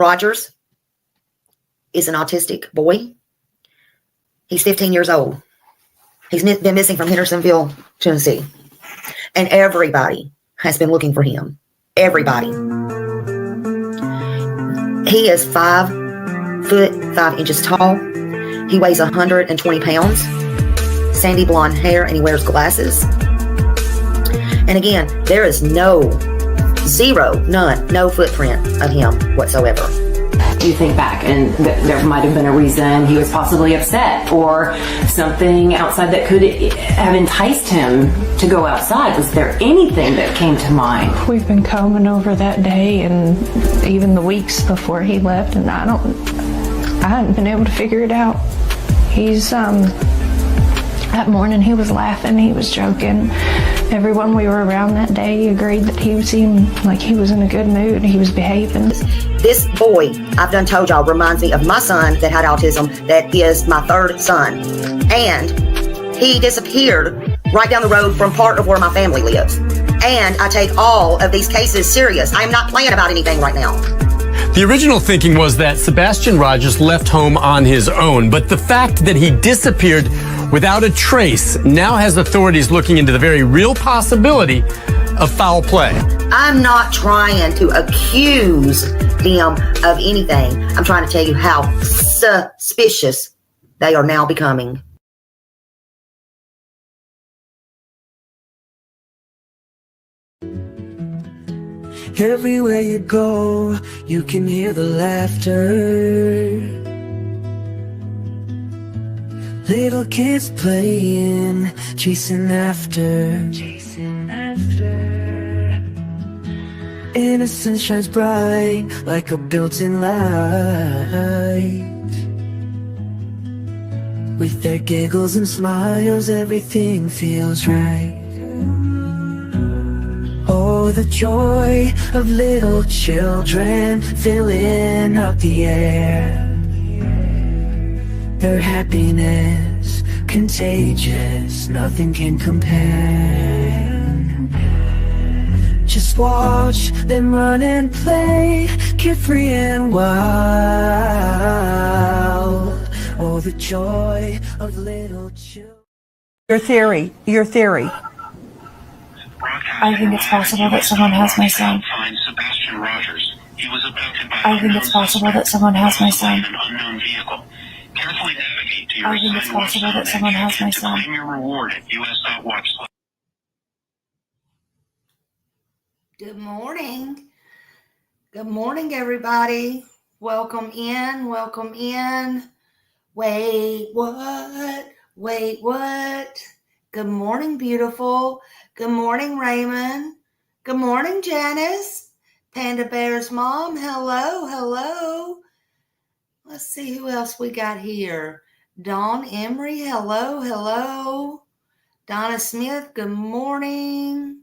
Rogers is an autistic boy. He's 15 years old. He's been missing from Hendersonville, Tennessee. And everybody has been looking for him. Everybody. He is 5 foot 5 inches tall. He weighs 120 pounds. Sandy blonde hair, and he wears glasses. And again, there is no footprint of him whatsoever. You think back, and there might have been a reason he was possibly upset or something outside that could have enticed him to go outside. Was there anything that came to mind? We've been combing over that day and even the weeks before he left, and I hadn't been able to figure it out. That morning he was laughing, he was joking. Everyone we were around that day agreed that he seemed like he was in a good mood, he was behaving. This boy, I've done told y'all, reminds me of my son that had autism, that is my third son. And he disappeared right down the road from part of where my family lives. And I take all of these cases serious. I am not playing about anything right now. The original thinking was that Sebastian Rogers left home on his own, but the fact that he disappeared without a trace now has authorities looking into the very real possibility of foul play. I'm not trying to accuse them of anything. I'm trying to tell you how suspicious they are now becoming. Everywhere you go, you can hear the laughter. Little kids playing, chasing after. Innocence shines bright like a built-in light. With their giggles and smiles, everything feels right. Oh, the joy of little children filling up the air. Their happiness, contagious, nothing can compare. Just watch them run and play, carefree and wild. Oh, the joy of little children. Your theory. I think it's possible that someone has my son. I think it's possible that someone has my son. I think it's possible that someone has my son. Good morning. Good morning, everybody. Welcome in. Welcome in. Wait, what? Wait, what? Good morning, beautiful. Good morning, Raymond. Good morning, Janice. Panda Bear's mom. Hello, hello. Let's see who else we got here. Dawn Emery. Hello, hello. Donna Smith. Good morning.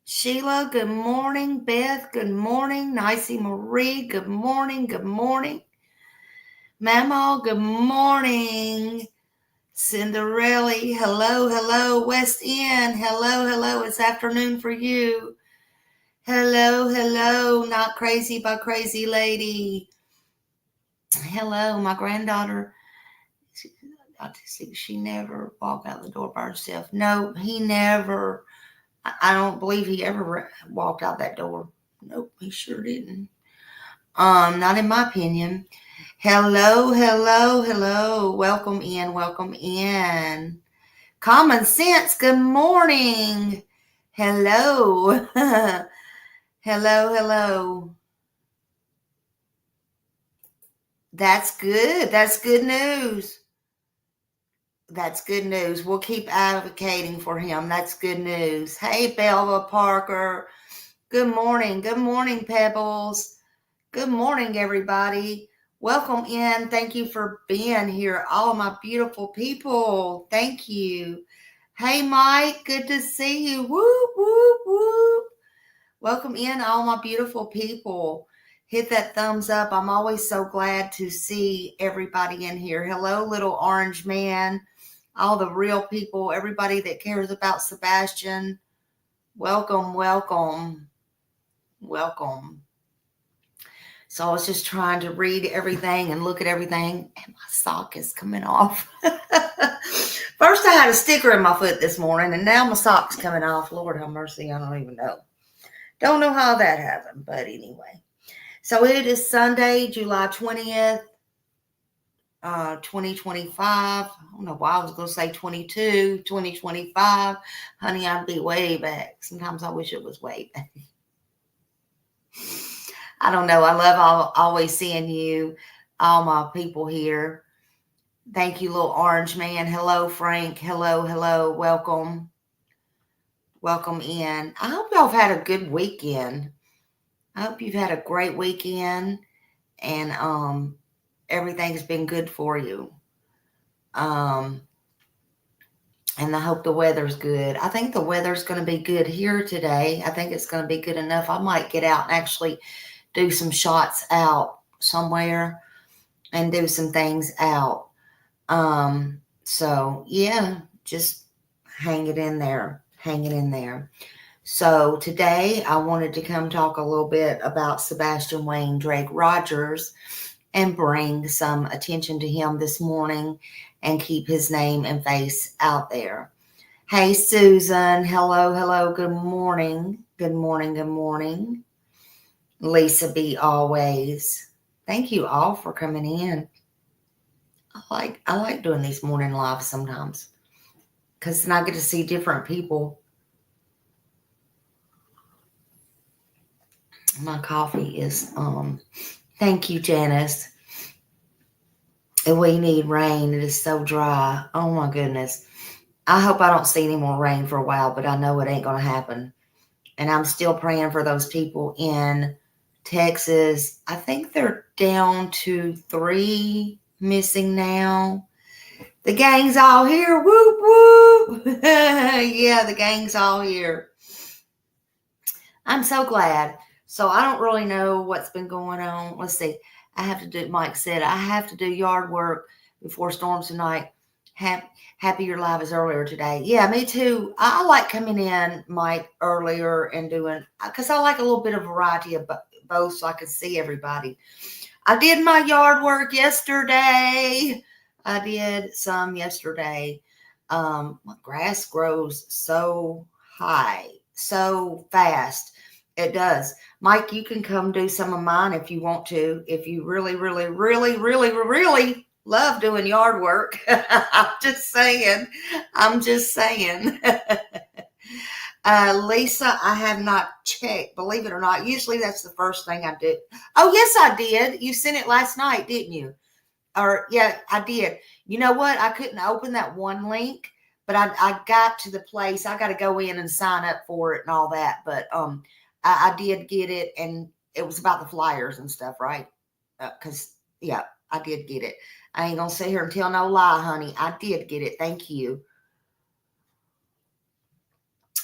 Sheila, good morning. Beth, good morning. Nicey Marie, good morning. Good morning. Mama, good morning. Cinderella, hello, hello. West End, hello, hello. It's afternoon for you. Hello, hello. Not crazy by crazy lady. Hello, my granddaughter. She never walked out the door by herself. No, he never. I don't believe he ever walked out that door. Nope, he sure didn't. Not in my opinion. Hello, hello, hello. Welcome in, welcome in. Common Sense, good morning. Hello. Hello, hello. That's good. That's good news. That's good news. We'll keep advocating for him. That's good news. Hey, Belva Parker. Good morning. Good morning, Pebbles. Good morning, everybody. Welcome in. Thank you for being here. All of my beautiful people. Thank you. Hey, Mike. Good to see you. Whoop, whoop, whoop. Welcome in, all my beautiful people. Hit that thumbs up. I'm always so glad to see everybody in here. Hello, little orange man. All the real people, everybody that cares about Sebastian. Welcome, welcome, welcome. So I was just trying to read everything and look at everything, and my sock is coming off. First I had a sticker in my foot this morning, and now my sock's coming off. Lord have mercy, I don't even know. Don't know how that happened, but anyway. So it is Sunday, July 20th, 2025. I don't know why I was going to say 2025. Honey, I'd be way back. Sometimes I wish it was way back. I don't know. I love always seeing you, all my people here. Thank you, little orange man. Hello, Frank. Hello. Welcome. Welcome in. I hope y'all have had a good weekend. I hope you've had a great weekend and everything's been good for you. And I hope the weather's good. I think the weather's going to be good here today. I think it's going to be good enough. I might get out and actually do some shots out somewhere and do some things out. So yeah, just hang it in there. So today I wanted to come talk a little bit about Sebastian Wayne Drake Rogers and bring some attention to him this morning and keep his name and face out there. Hey, Susan. Hello. Good morning. Lisa B. Always. Thank you all for coming in. I like doing these morning lives sometimes because then I get to see different people. My coffee is thank you, Janice. And we need rain. It is so dry. Oh my goodness. I hope I don't see any more rain for a while, but I know it ain't going to happen. And I'm still praying for those people in Texas. I think they're down to 3 missing now. The gang's all here. Whoop, whoop. Yeah, the gang's all here. I'm so glad. So I don't really know what's been going on. Let's see. Mike said, I have to do yard work before storms tonight. Happy your live is earlier today. Yeah, me too. I like coming in, Mike, earlier and doing, because I like a little bit of variety of both so I can see everybody. I did my yard work yesterday. I did some yesterday. My grass grows so high, so fast. It does. Mike, you can come do some of mine if you want to. If you really love doing yard work. I'm just saying. Lisa, I have not checked, believe it or not. Usually that's the first thing I do. Oh, yes, I did. You sent it last night, didn't you? Or yeah, I did. You know what? I couldn't open that one link, but I got to the place. I got to go in and sign up for it and all that. But I did get it, and it was about the flyers and stuff, right? Because yeah, I did get it. I ain't gonna sit here and tell no lie, honey. I did get it. Thank you.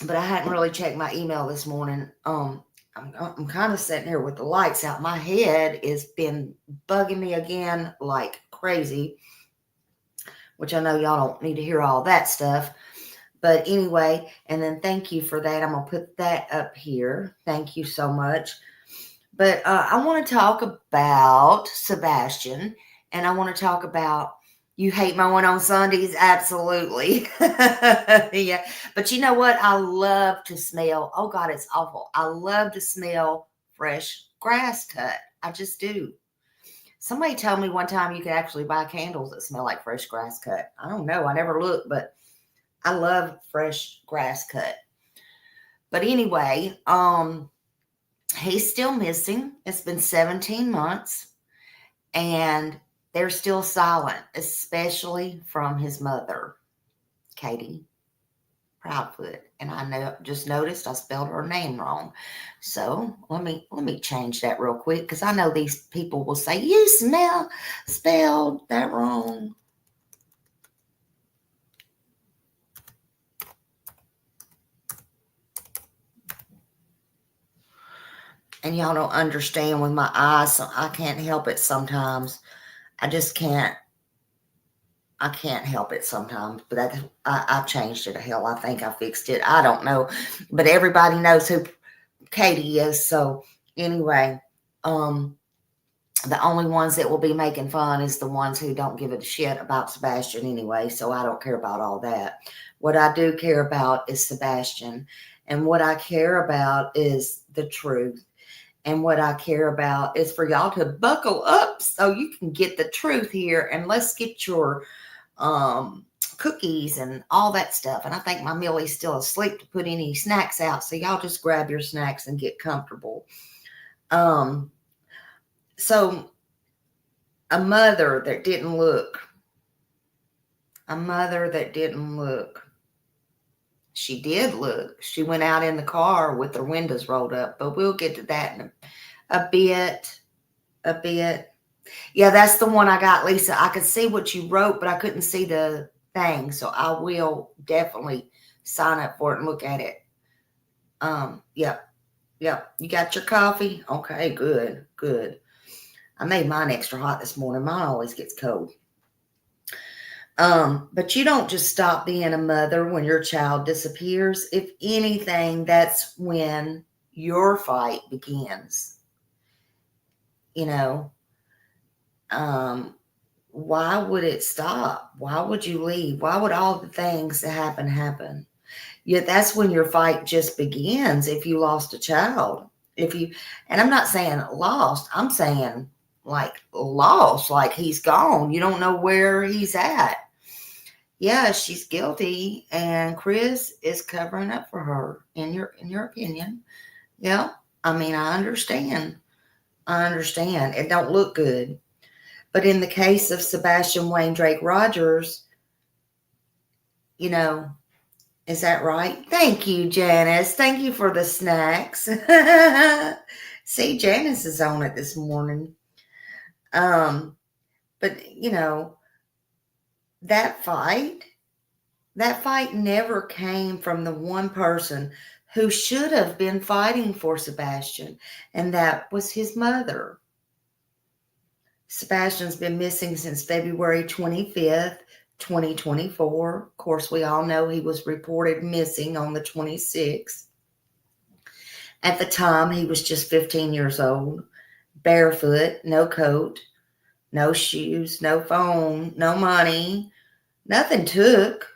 But I hadn't really checked my email this morning. I'm kind of sitting here with the lights out. My head has been bugging me again like crazy, which I know y'all don't need to hear all that stuff. But anyway, and then thank you for that. I'm going to put that up here. Thank you so much. But I want to talk about Sebastian, and I want to talk about you hate mowing on Sundays. Absolutely. Yeah. But you know what? I love to smell. Oh, God, it's awful. I love to smell fresh grass cut. I just do. Somebody told me one time you could actually buy candles that smell like fresh grass cut. I don't know. I never looked, but I love fresh grass cut. But anyway, he's still missing. It's been 17 months, and they're still silent, especially from his mother, Katie Proudfoot. And I just noticed I spelled her name wrong. So let me change that real quick, because I know these people will say, you spelled that wrong. And y'all don't understand with my eyes, so I can't help it sometimes. I just can't. I can't help it sometimes. But I changed it. Hell, I think I fixed it. I don't know. But everybody knows who Katie is. So anyway, The only ones that will be making fun is the ones who don't give a shit about Sebastian anyway, so I don't care about all that. What I do care about is Sebastian, and what I care about is the truth. And what I care about is for y'all to buckle up so you can get the truth here, and let's get your cookies and all that stuff. And I think my Millie's still asleep to put any snacks out, so y'all just grab your snacks and get comfortable. So a mother that didn't look, she did look. She went out in the car with her windows rolled up, but we'll get to that in a bit. Yeah, that's the one I got, Lisa. I could see what you wrote, but I couldn't see the thing, so I will definitely sign up for it and look at it. Yep. You got your coffee? Okay, good. I made mine extra hot this morning. Mine always gets cold. But you don't just stop being a mother when your child disappears. If anything, that's when your fight begins. Why would it stop? Why would you leave? Why would all the things that happen? Yet that's when your fight just begins. If you lost a child, and I'm not saying lost, I'm saying like lost, like he's gone. You don't know where he's at. Yeah, she's guilty, and Chris is covering up for her. In your opinion, yeah. I mean, I understand. It don't look good. But in the case of Sebastian Wayne Drake Rogers, is that right? Thank you, Janice. Thank you for the snacks. See, Janice is on it this morning. But that fight never came from the one person who should have been fighting for Sebastian, and that was his mother. Sebastian's been missing since February 25th, 2024. Of course, we all know he was reported missing on the 26th. At the time, he was just 15 years old, barefoot, no coat, no shoes, no phone, no money, nothing took,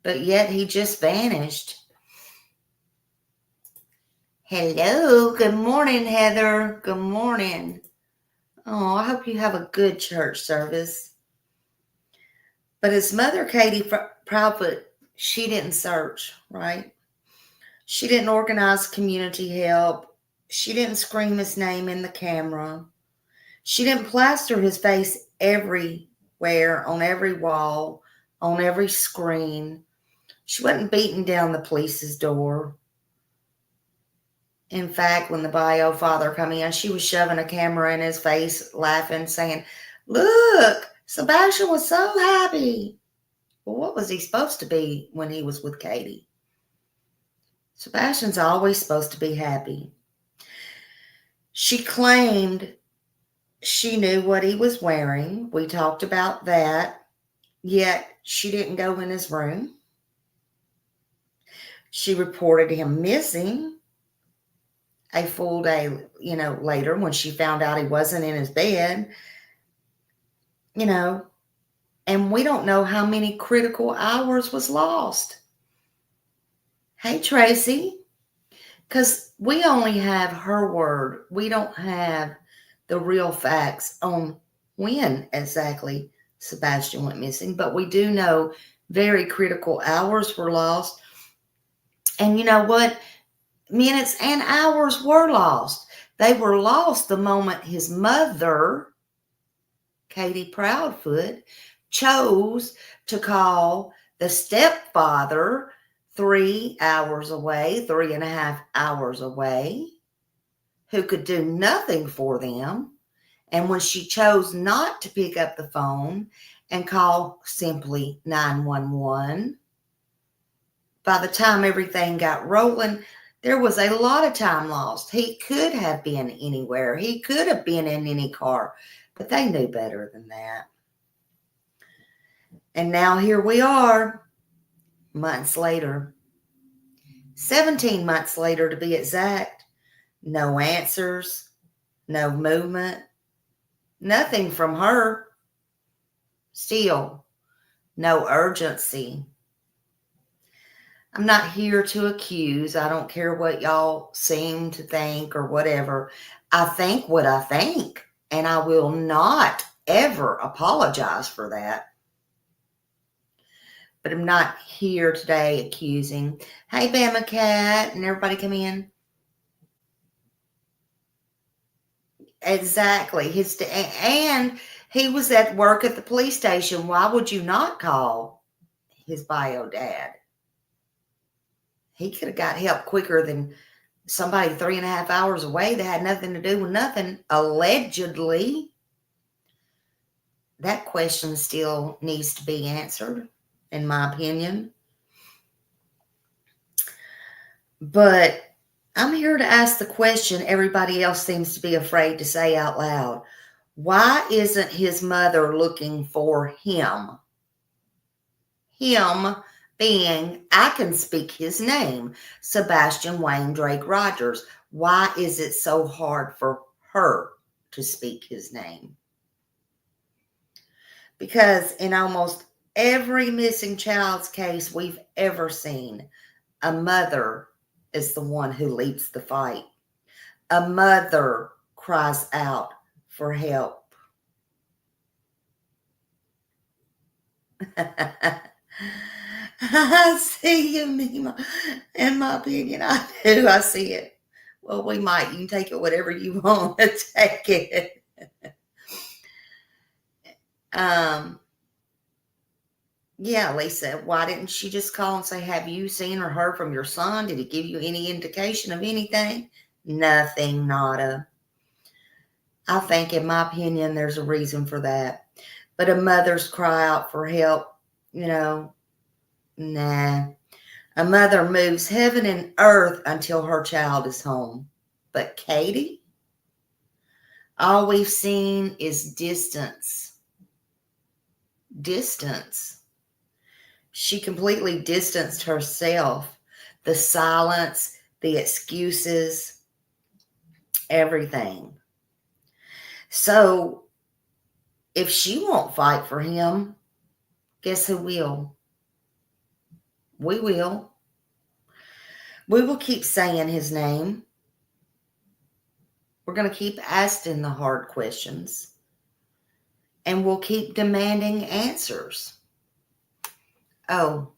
but yet he just vanished. Hello, good morning, Heather. Good morning. Oh, I hope you have a good church service. But his mother, Katie Proudfoot, she didn't search, right? She didn't organize community help. She didn't scream his name in the camera. She didn't plaster his face everywhere, on every wall, on every screen. She wasn't beating down the police's door. In fact, when the bio father come in, she was shoving a camera in his face, laughing, saying, "Look, Sebastian was so happy." Well, what was he supposed to be when he was with Katie? Sebastian's always supposed to be happy. She claimed she knew what he was wearing. We talked about that. Yet she didn't go in his room. She reported him missing a full day, later, when she found out he wasn't in his bed, and we don't know how many critical hours was lost. Hey, Tracy, because we only have her word. We don't have the real facts on when exactly Sebastian went missing, but we do know very critical hours were lost. And you know what? Minutes and hours were lost. They were lost the moment his mother, Katie Proudfoot, chose to call the stepfather 3 hours away, 3.5 hours away, who could do nothing for them. And when she chose not to pick up the phone and call simply 911, by the time everything got rolling, there was a lot of time lost. He could have been anywhere. He could have been in any car, but they knew better than that. And now here we are, months later, 17 months later to be exact. No answers, no movement, Nothing from her. Still, no urgency. I'm not here to accuse. I don't care what y'all seem to think or whatever. I think what I think, and I will not ever apologize for that. But I'm not here today accusing. Hey, Bama Cat, and everybody come in. Exactly. And he was at work at the police station. Why would you not call his bio dad? He could have got help quicker than somebody 3.5 hours away that had nothing to do with nothing, allegedly. That question still needs to be answered, in my opinion. But I'm here to ask the question everybody else seems to be afraid to say out loud. Why isn't his mother looking for him? Him being, I can speak his name, Sebastian Wayne Drake Rogers. Why is it so hard for her to speak his name? Because in almost every missing child's case we've ever seen, a mother is the one who leads the fight. A mother cries out for help. I see you, Mima. In my opinion, I do. I see it. Well, we might. You can take it whatever you want to take it. Yeah, Lisa, why didn't she just call and say, have you seen or heard from your son? Did he give you any indication of anything? Nothing, nada. I think, in my opinion, there's a reason for that. But a mother's cry out for help, nah. A mother moves heaven and earth until her child is home. But Katie, all we've seen is distance. Distance. She completely distanced herself. The silence, the excuses, everything. So, if she won't fight for him, guess who will? We will. We will keep saying his name. We're going to keep asking the hard questions. And we'll keep demanding answers. Oh.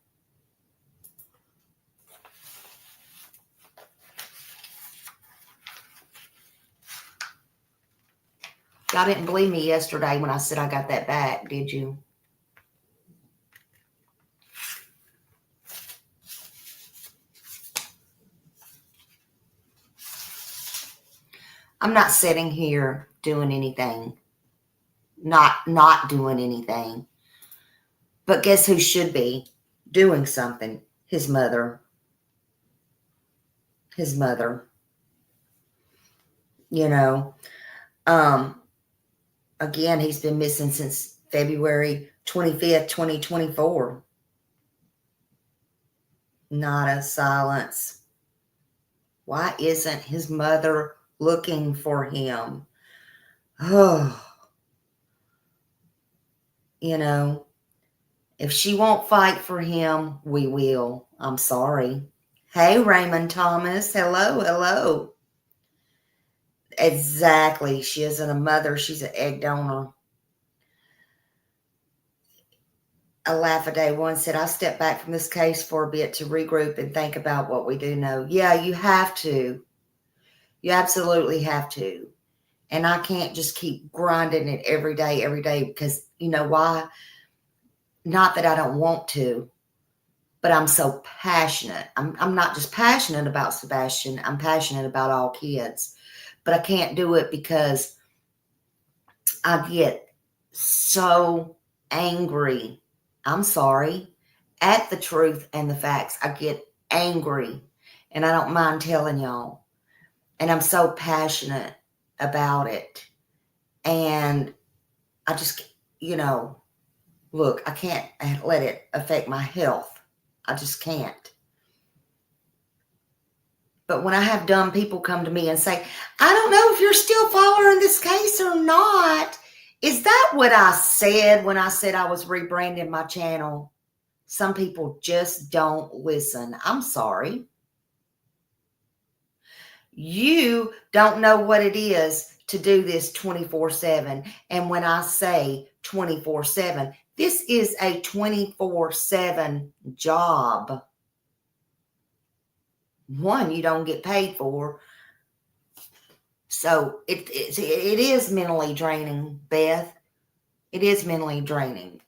Y'all didn't believe me yesterday when I said I got that back, did you? I'm not sitting here doing anything. Not doing anything. But guess who should be doing something? His mother. His mother. Again, he's been missing since February 25th, 2024. Not a silence. Why isn't his mother looking for him? Oh. If she won't fight for him, we will. I'm sorry. Hey, Raymond Thomas. Hello, hello. Exactly. She isn't a mother. She's an egg donor. A laugh a day one said, I stepped back from this case for a bit to regroup and think about what we do know. Yeah, you have to. You absolutely have to. And I can't just keep grinding it every day, because you know why? Not that I don't want to, but I'm so passionate. I'm not just passionate about Sebastian. I'm passionate about all kids. But I can't do it because I get so angry. I'm sorry. At the truth and the facts. I get angry. And I don't mind telling y'all. And I'm so passionate about it. And I just, look, I can't let it affect my health. I just can't. But when I have dumb people come to me and say, I don't know if you're still following this case or not, Is that what I said when I said I was rebranding my channel? Some people just don't listen. I'm sorry. You don't know what it is to do this 24/7. And when I say 24/7, this is a 24/7 job. One you don't get paid for. So it is mentally draining, Beth. It is mentally draining.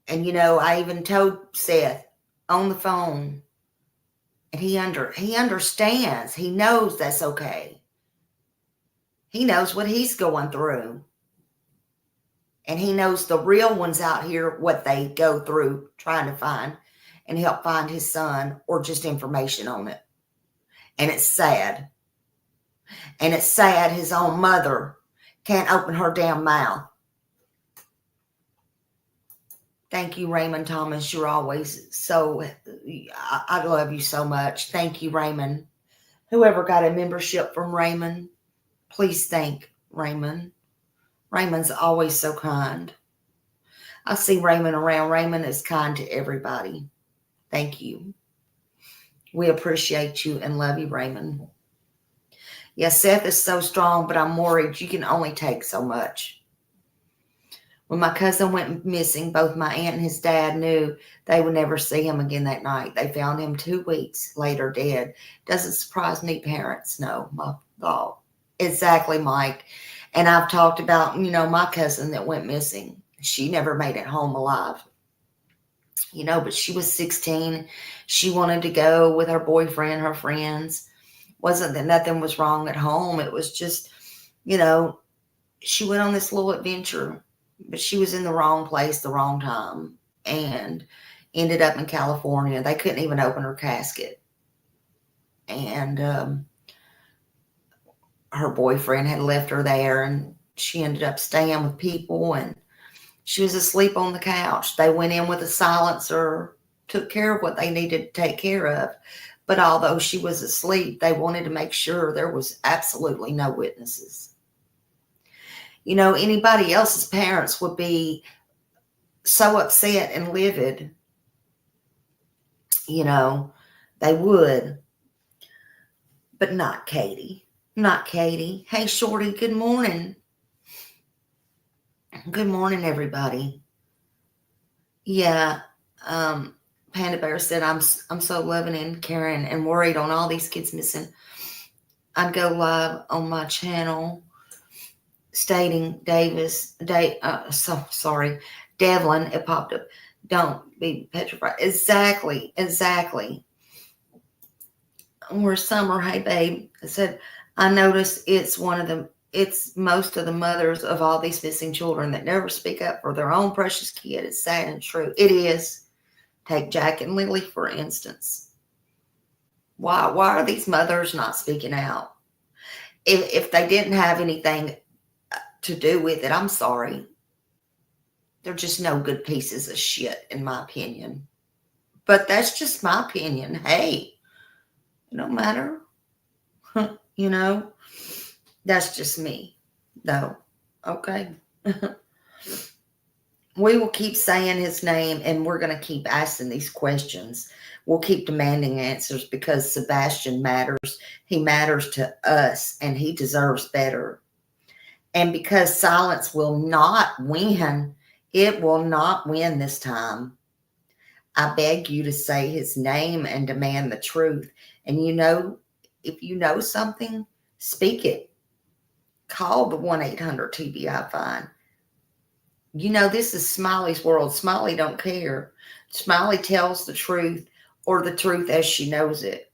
And, you know, I even told Seth on the phone, and he understands. He knows that's okay. He knows what he's going through. And he knows the real ones out here, what they go through trying to find and help find his son, or just information on it. And it's sad. And it's sad his own mother can't open her damn mouth. Thank you, Raymond Thomas. You're always so, I love you so much. Thank you, Raymond. Whoever got a membership from Raymond, please thank Raymond. Raymond's always so kind. I see Raymond around. Raymond is kind to everybody. Thank you. We appreciate you and love you, Raymond. Yes, Seth is so strong, but I'm worried you can only take so much. When my cousin went missing, both my aunt and his dad knew they would never see him again that night. They found him 2 weeks later dead. Doesn't surprise me, parents know my thought. Exactly, Mike. And I've talked about, you know, my cousin that went missing. She never made it home alive. You know, but she was 16. She wanted to go with her boyfriend, her friends. Wasn't that nothing was wrong at home. It was just, you know, she went on this little adventure. But she was in the wrong place, the wrong time, and ended up in California. They couldn't even open her casket. And her boyfriend had left her there, and she ended up staying with people, and she was asleep on the couch. They went in with a silencer, took care of what they needed to take care of. But although she was asleep, they wanted to make sure there was absolutely no witnesses. You know, anybody else's parents would be so upset and livid. You know, they would. But not Katie. Not Katie. Hey, Shorty, good morning. Good morning, everybody. Yeah, Panda Bear said, I'm so loving and caring and worried on all these kids missing. I'd go live on my channel stating Devlin, it popped up. Don't be petrified. Exactly. Where's Summer? Hey, babe. I said, I noticed it's most of the mothers of all these missing children that never speak up for their own precious kid. It's sad and true. It is. Take Jack and Lily, for instance. Why are these mothers not speaking out? If they didn't have anything to do with it, I'm sorry. They're just no good pieces of shit, in my opinion. But that's just my opinion. Hey, it don't matter. You know, that's just me, though. Okay. We will keep saying his name, and we're going to keep asking these questions. We'll keep demanding answers because Sebastian matters. He matters to us, and he deserves better. And because silence will not win, it will not win this time. I beg you to say his name and demand the truth. And you know, if you know something, speak it. Call the 1-800-TBI-FINE. You know, this is Smiley's world. Smiley don't care. Smiley tells the truth, or the truth as she knows it.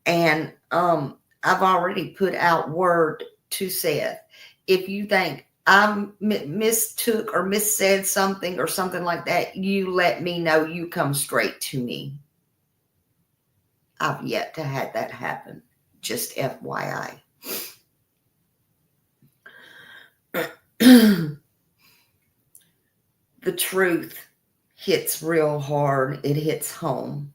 And I've already put out word to Seth. If you think I mistook or missaid something or something like that, you let me know. You come straight to me. I've yet to have that happen. Just FYI. The truth hits real hard. It hits home.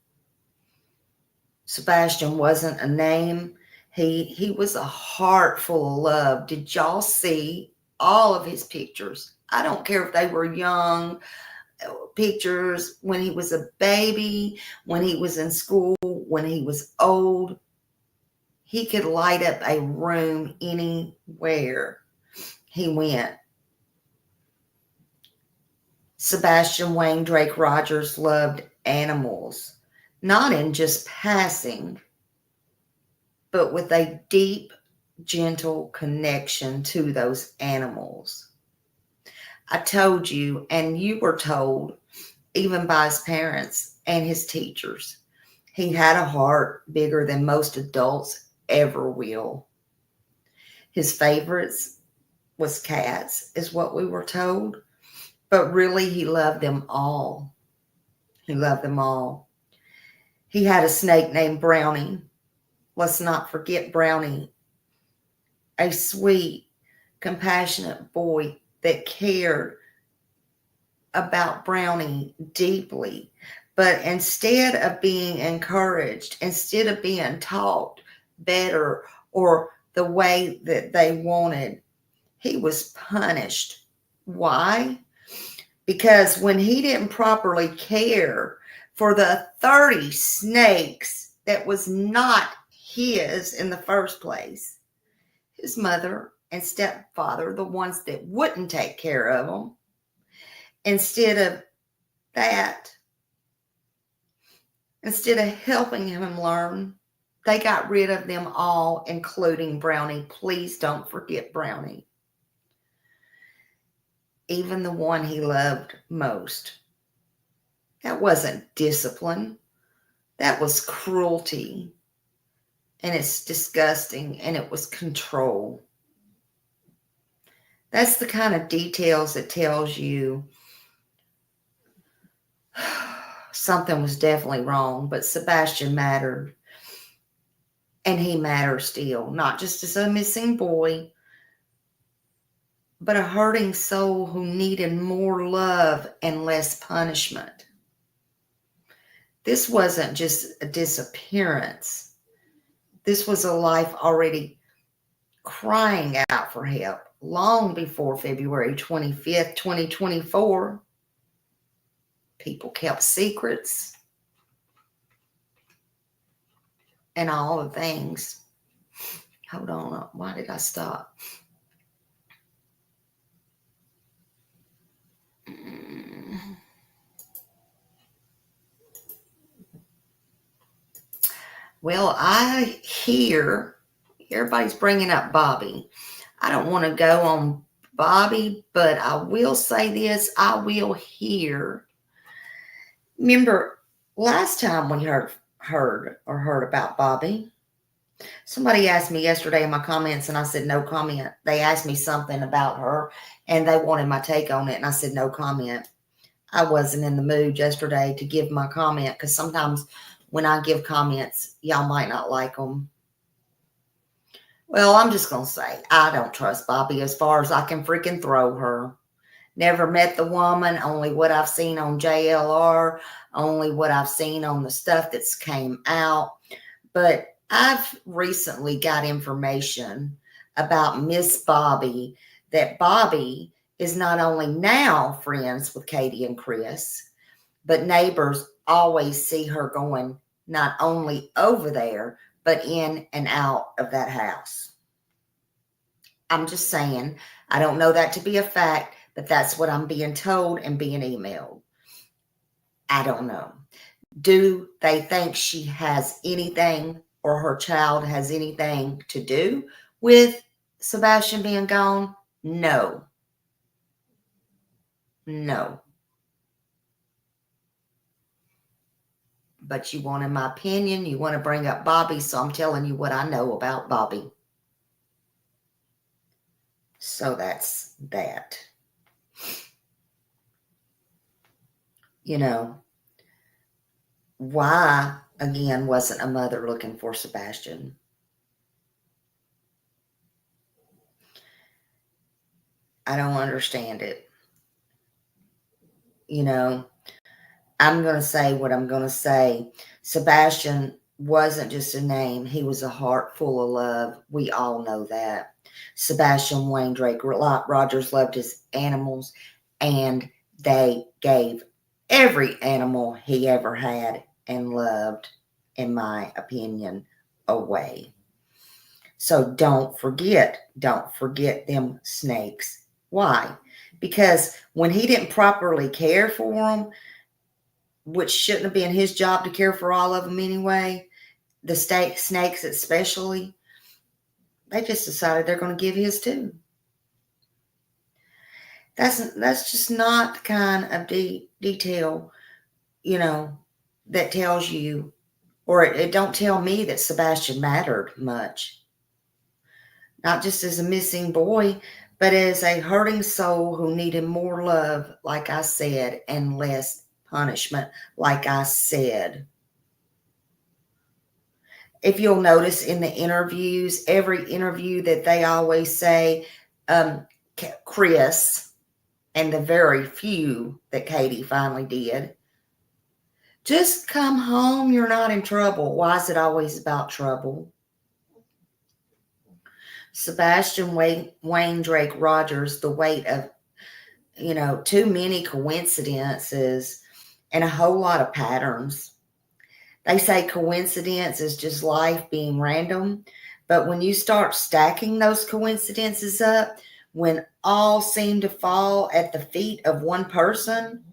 Sebastian wasn't a name. He was a heart full of love. Did y'all see all of his pictures. I don't care if they were young pictures, when he was a baby, when he was in school, when he was old. He could light up a room anywhere he went. Sebastian Wayne Drake Rogers loved animals, not in just passing, but with a deep, gentle connection to those animals. I told you, and you were told, even by his parents and his teachers, he had a heart bigger than most adults ever will. His favorites was cats, is what we were told. But really, he loved them all. He loved them all. He had a snake named Brownie. Let's not forget Brownie, a sweet, compassionate boy that cared about Brownie deeply. But instead of being encouraged, instead of being taught better or the way that they wanted, he was punished. Why? Because when he didn't properly care for the 30 snakes that was not his in the first place, his mother and stepfather, the ones that wouldn't take care of him, instead of that, instead of helping him learn, they got rid of them all, including Brownie. Please don't forget Brownie. Even the one he loved most. That wasn't discipline. That was cruelty. And it's disgusting. And it was control. That's the kind of details that tells you something was definitely wrong. But Sebastian mattered. And he matters still. Not just as a missing boy, but a hurting soul who needed more love and less punishment. This wasn't just a disappearance. This was a life already crying out for help long before February 25th, 2024. People kept secrets and all the things. Hold on. Why did I stop? Well, I hear everybody's bringing up Bobby. I don't want to go on Bobby, but I will say this. I will hear. Remember, last time we heard about Bobby, somebody asked me yesterday in my comments, and I said no comment. They asked me something about her, and they wanted my take on it, and I said no comment. I wasn't in the mood yesterday to give my comment, because sometimes when I give comments, y'all might not like them. Well, I'm just going to say, I don't trust Bobby as far as I can freaking throw her. Never met the woman, only what I've seen on JLR, only what I've seen on the stuff that's came out. But I've recently got information about Miss Bobby, that Bobby is not only now friends with Katie and Chris, but neighbors always see her going not only over there, but in and out of that house. I'm just saying, I don't know that to be a fact, but that's what I'm being told and being emailed. I don't know. Do they think she has anything, or her child has anything to do with Sebastian being gone? No. No. But you wanted my opinion. You want to bring up Bobby, so I'm telling you what I know about Bobby. So that's that. You know, why, again, wasn't a mother looking for Sebastian? I don't understand it. You know, I'm going to say what I'm going to say. Sebastian wasn't just a name. He was a heart full of love. We all know that. Sebastian Wayne Drake Rogers loved his animals, and they gave every animal he ever had and loved, in my opinion, away. So don't forget them snakes. Why? Because when he didn't properly care for them, which shouldn't have been his job to care for all of them anyway, the snakes especially, they just decided they're going to give his too. That's just not the kind of detail, that tells you, or it don't tell me that Sebastian mattered much. Not just as a missing boy, but as a hurting soul who needed more love, like I said, and less punishment, like I said. If you'll notice in the interviews, every interview that they always say, Chris, and the very few that Katie finally did, just come home, you're not in trouble. Why is it always about trouble? Sebastian Wayne Drake Rogers, the weight of, too many coincidences and a whole lot of patterns. They say coincidence is just life being random. But when you start stacking those coincidences up, when all seem to fall at the feet of one person,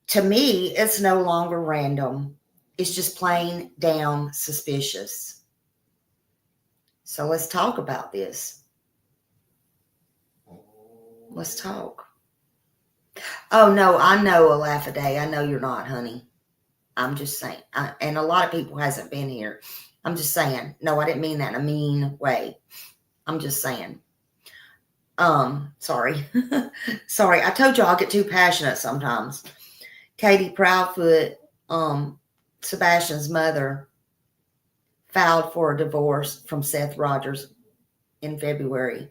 to me, it's no longer random. It's just plain down suspicious. So let's talk about this. Let's talk. Oh, no, I know a laugh a day. I know you're not, honey. I'm just saying. And a lot of people hasn't been here. I'm just saying. No, I didn't mean that in a mean way. I'm just saying. Sorry. Sorry. I told you I'll get too passionate sometimes. Katie Proudfoot, Sebastian's mother, filed for a divorce from Seth Rogers in February.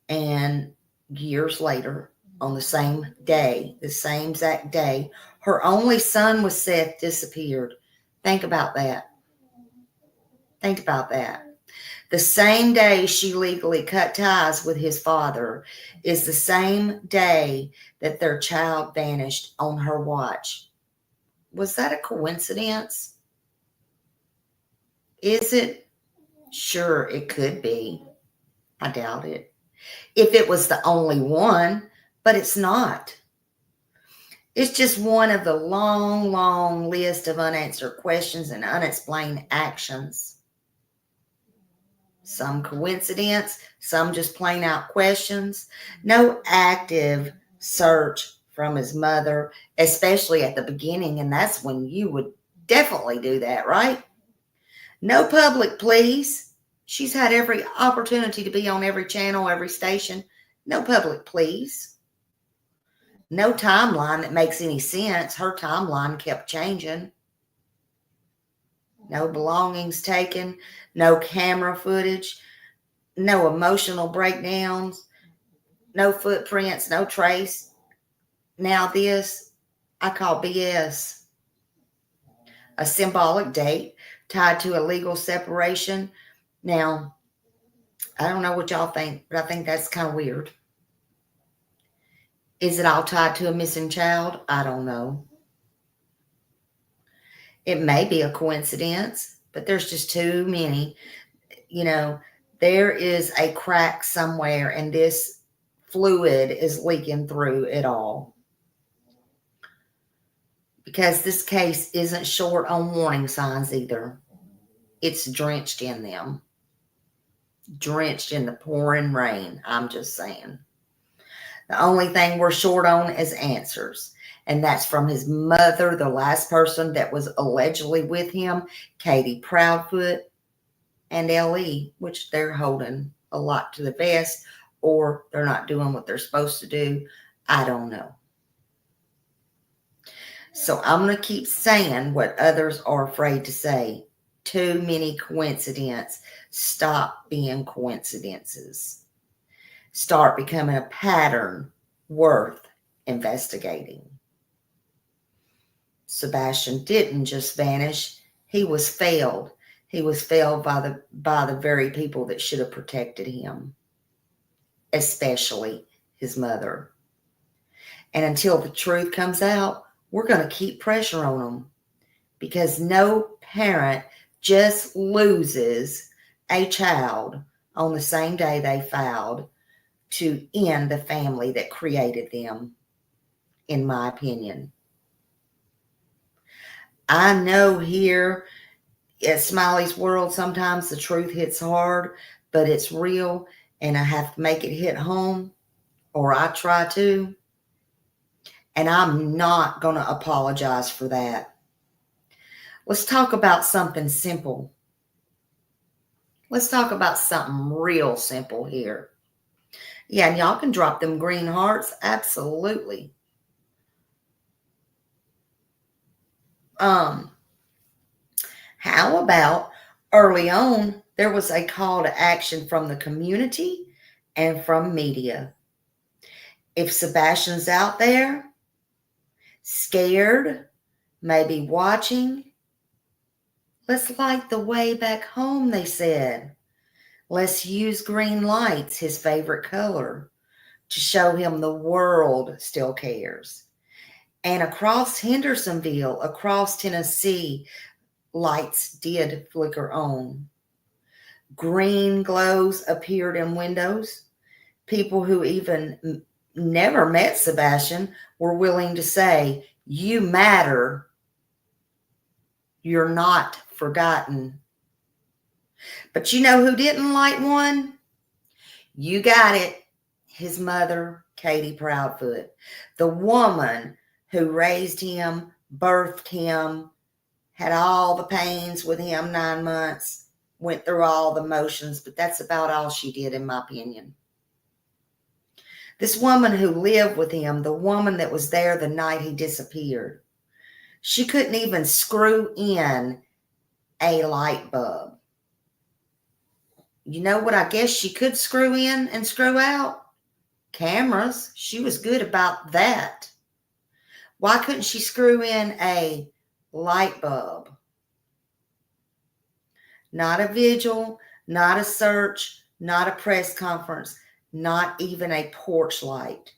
And years later, on the same day, the same exact day, her only son with Seth disappeared. Think about that. Think about that. The same day she legally cut ties with his father is the same day that their child vanished on her watch. Was that a coincidence? Is it? Sure, it could be. I doubt it. If it was the only one, but it's not. It's just one of the long, long list of unanswered questions and unexplained actions. Some coincidence, some just plain out questions. No active search from his mother, especially at the beginning, and that's when you would definitely do that, right? No public pleas. She's had every opportunity to be on every channel, every station. No public pleas. No timeline that makes any sense. Her timeline kept changing. No belongings taken. No camera footage. No emotional breakdowns. No footprints. No trace. Now this, I call BS. A symbolic date tied to a legal separation. Now, I don't know what y'all think, but I think that's kind of weird. Is it all tied to a missing child? I don't know. It may be a coincidence, but there's just too many. There is a crack somewhere, and this fluid is leaking through it all. Because this case isn't short on warning signs either. It's drenched in them. Drenched in the pouring rain. I'm just saying. The only thing we're short on is answers. And that's from his mother, the last person that was allegedly with him, Katie Proudfoot, and L.E., which they're holding a lot to the vest, or they're not doing what they're supposed to do. I don't know. So I'm going to keep saying what others are afraid to say. Too many coincidences. Stop being coincidences. Start becoming a pattern worth investigating. Sebastian didn't just vanish. He was failed. He was failed by the very people that should have protected him. especially his mother. And until the truth comes out, we're going to keep pressure on them, because no parent just loses a child on the same day they filed to end the family that created them, in my opinion. I know here at Smiley's World, sometimes the truth hits hard, but it's real, and I have to make it hit home, or I try to, and I'm not going to apologize for that. Let's talk about something simple. Let's talk about something real simple here. Yeah, and y'all can drop them green hearts. Absolutely. How about early on, there was a call to action from the community and from media. If Sebastian's out there, scared, maybe watching, let's light the way back home, they said. Let's use green lights, his favorite color, to show him the world still cares. And across Hendersonville, across Tennessee, lights did flicker on. Green glows appeared in windows. People who even never met Sebastian were willing to say, "You matter. You're not forgotten." But you know who didn't light one? You got it. His mother, Katie Proudfoot, the woman who raised him, birthed him, had all the pains with him 9 months, went through all the motions, but that's about all she did, in my opinion. This woman who lived with him, the woman that was there the night he disappeared, she couldn't even screw in a light bulb. You know what I guess she could screw in and screw out? Cameras. She was good about that. Why couldn't she screw in a light bulb? Not a vigil, not a search, not a press conference, not even a porch light.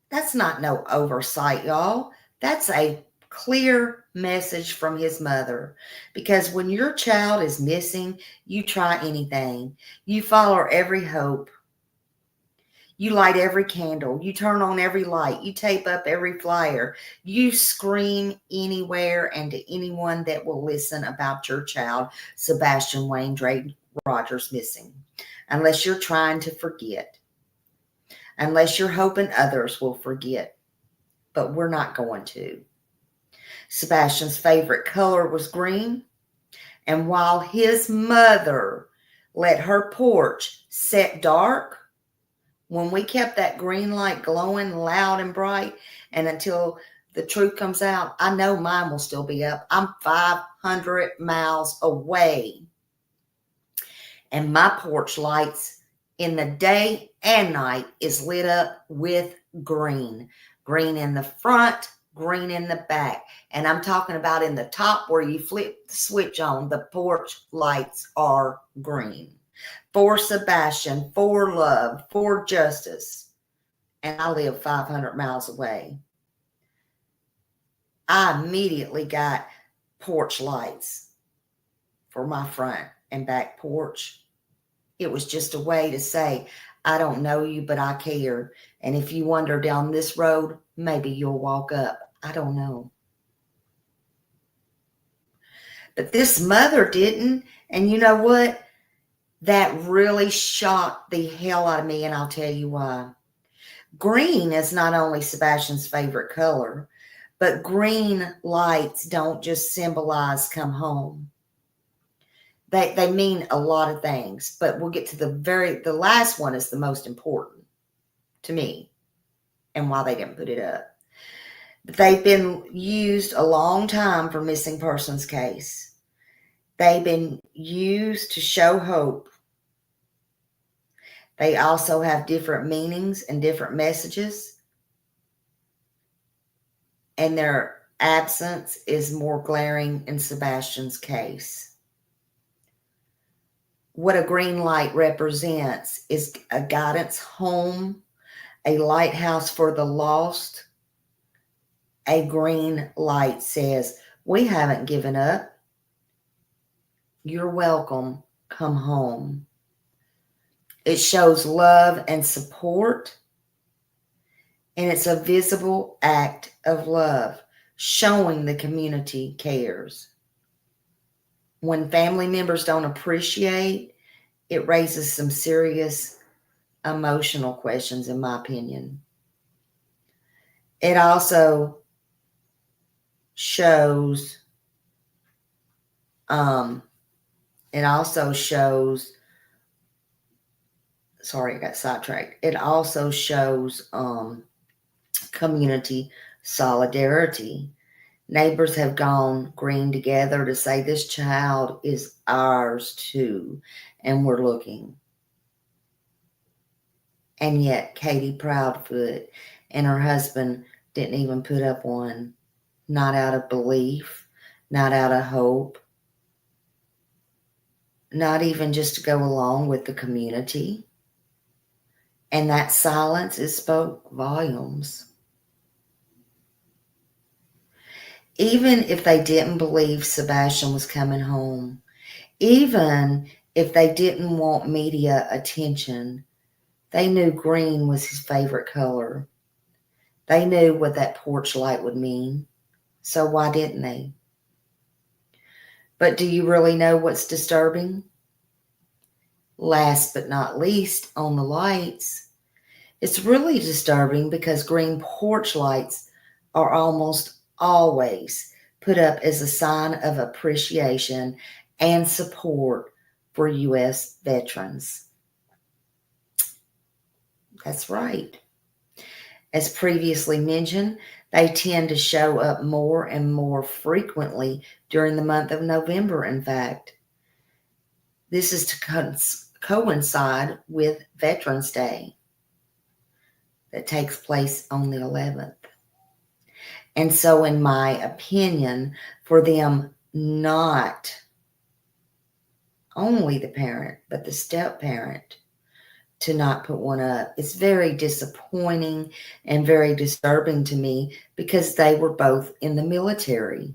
That's not no oversight, y'all. That's a clear message from his mother. Because when your child is missing, you try anything. You follow every hope. You light every candle. You turn on every light. You tape up every flyer. You scream anywhere and to anyone that will listen about your child, Sebastian Wayne Drayton Rogers, missing. Unless you're trying to forget. Unless you're hoping others will forget. But we're not going to. Sebastian's favorite color was green. And while his mother let her porch set dark, when we kept that green light glowing loud and bright, and until the truth comes out, I know mine will still be up. I'm 500 miles away. And my porch lights in the day and night is lit up with green. Green in the front, green in the back. And I'm talking about in the top where you flip the switch on, the porch lights are green. For Sebastian, for love, for justice. And I live 500 miles away. I immediately got porch lights for my front and back porch. It was just a way to say, I don't know you, but I care. And if you wander down this road, maybe you'll walk up. I don't know. But this mother didn't. And you know what? That really shocked the hell out of me, and I'll tell you why. Green is not only Sebastian's favorite color, but green lights don't just symbolize come home. They mean a lot of things, but we'll get to the last one is the most important to me and why they didn't put it up. But they've been used a long time for missing persons case. They've been used to show hope. They also have different meanings and different messages. And their absence is more glaring in Sebastian's case. what a green light represents is a guidance home, a lighthouse for the lost. A green light says, we haven't given up. You're welcome. Come home. It shows love and support, and it's a visible act of love, showing the community cares. When family members don't appreciate, it raises some serious emotional questions, in my opinion. It also shows, sorry, I got sidetracked. It also shows community solidarity. Neighbors have gone green together to say this child is ours too, and we're looking. And yet Katie Proudfoot and her husband didn't even put up one, not out of belief, not out of hope, not even just to go along with the community. And that silence, it spoke volumes. Even if they didn't believe Sebastian was coming home, even if they didn't want media attention, they knew green was his favorite color. They knew what that porch light would mean. So why didn't they? But do you really know what's disturbing? Last but not least, on the lights, it's really disturbing because green porch lights are almost always put up as a sign of appreciation and support for U.S. veterans. That's right. As previously mentioned, they tend to show up more and more frequently during the month of November, in fact. This is to coincide with Veterans Day that takes place on the 11th. And so, in my opinion, for them not only the parent, but the step-parent to not put one up, it's very disappointing and very disturbing to me because they were both in the military.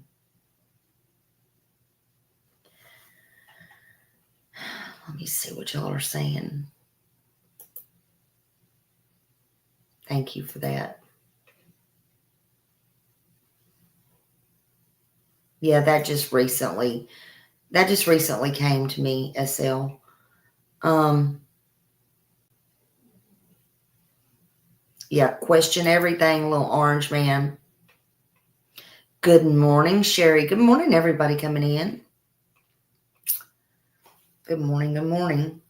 Let me see what y'all are saying. Thank you for that. Yeah, that just recently came to me, SL. Yeah, question everything, little orange man. Good morning, Sherry. Good morning, everybody coming in. Good morning, good morning.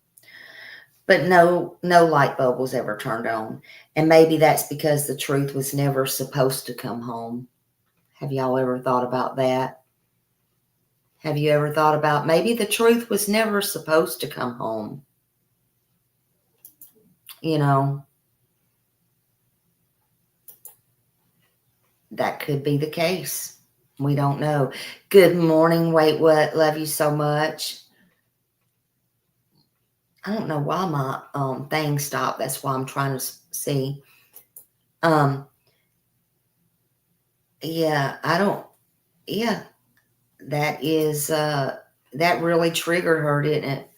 But no light bulb was ever turned on. And maybe that's because the truth was never supposed to come home. Have y'all ever thought about that? Have you ever thought about maybe the truth was never supposed to come home? You know, that could be the case. We don't know. Good morning. Wait, what? Love you so much. I don't know why my thing stopped. That's why I'm trying to see. Yeah, that is, that really triggered her, didn't it?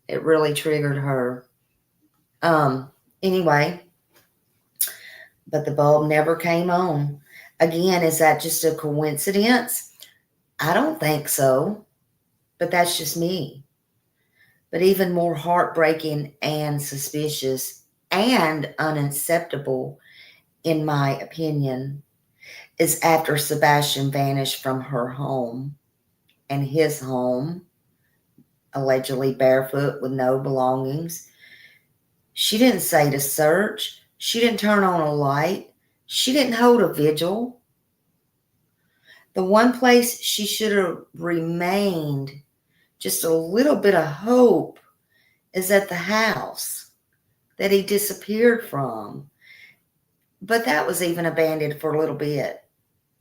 It really triggered her. Anyway, but the bulb never came on. Again, is that just a coincidence? I don't think so, but that's just me. But even more heartbreaking and suspicious and unacceptable, in my opinion, is after Sebastian vanished from her home and his home, allegedly barefoot with no belongings. She didn't say to search. She didn't turn on a light. She didn't hold a vigil. The one place she should have remained just a little bit of hope is at the house that he disappeared from. But that was even abandoned for a little bit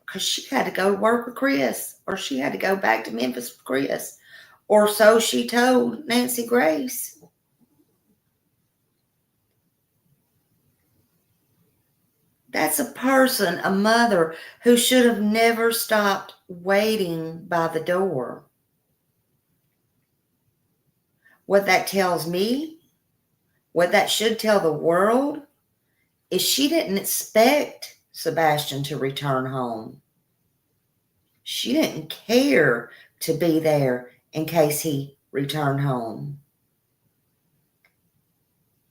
because she had to go work with Chris, or she had to go back to Memphis with Chris, Or so she told Nancy Grace. That's a person, a mother, who should have never stopped waiting by the door. What that tells me, what that should tell the world, is she didn't expect Sebastian to return home. She didn't care to be there in case he returned home.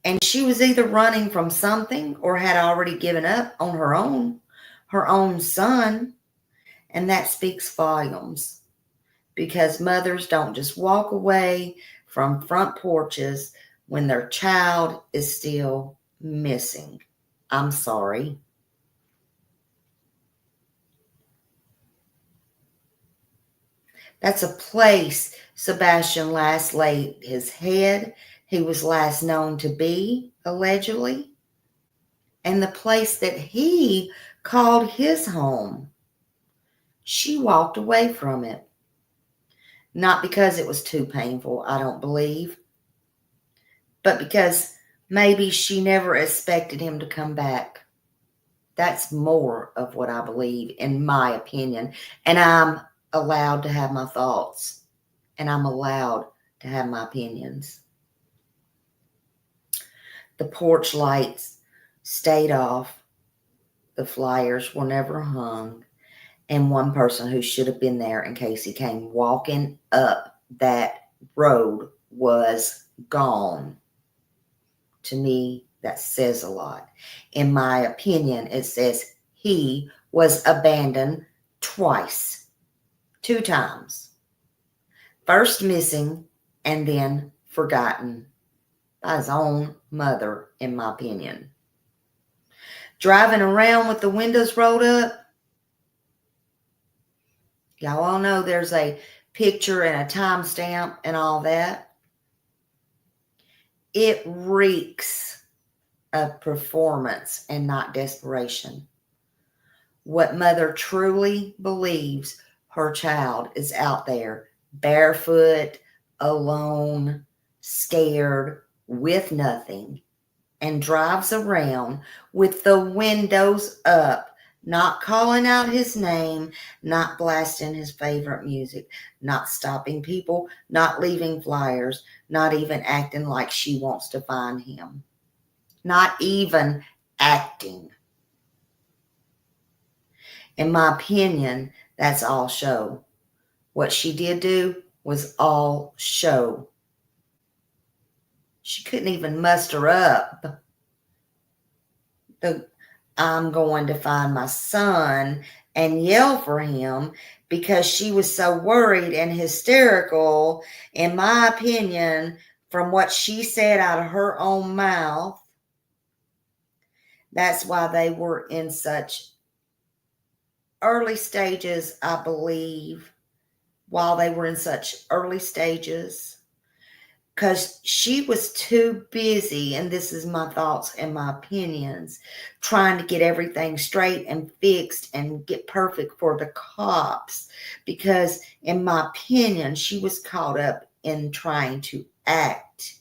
And she was either running from something or had already given up on her own son. And that speaks volumes, because mothers don't just walk away from front porches when their child is still missing. I'm sorry. That's a place Sebastian last laid his head. He was last known to be, allegedly. And the place that he called his home. She walked away from it. Not because it was too painful, I don't believe, but because maybe she never expected him to come back. That's more of what I believe, in my opinion. And I'm allowed to have my thoughts, and I'm allowed to have my opinions. The porch lights stayed off. The flyers were never hung. And one person who should have been there in case he came walking up that road was gone. To me, that says a lot. In my opinion, it says he was abandoned twice. 2 times. First missing and then forgotten by his own mother, in my opinion. Driving around with the windows rolled up. Y'all all know there's a picture and a timestamp and all that. It reeks of performance and not desperation. What mother truly believes her child is out there, barefoot, alone, scared, with nothing, and drives around with the windows up, not calling out his name, not blasting his favorite music, not stopping people, not leaving flyers, not even acting like she wants to find him. Not even acting. In my opinion, that's all show. What she did do was all show. She couldn't even muster up the I'm going to find my son and yell for him, because she was so worried and hysterical, in my opinion, from what she said out of her own mouth. That's why they were in such early stages, I believe, while they were in such early stages. Because she was too busy, and this is my thoughts and my opinions, trying to get everything straight and fixed and get perfect for the cops. Because in my opinion, she was caught up in trying to act,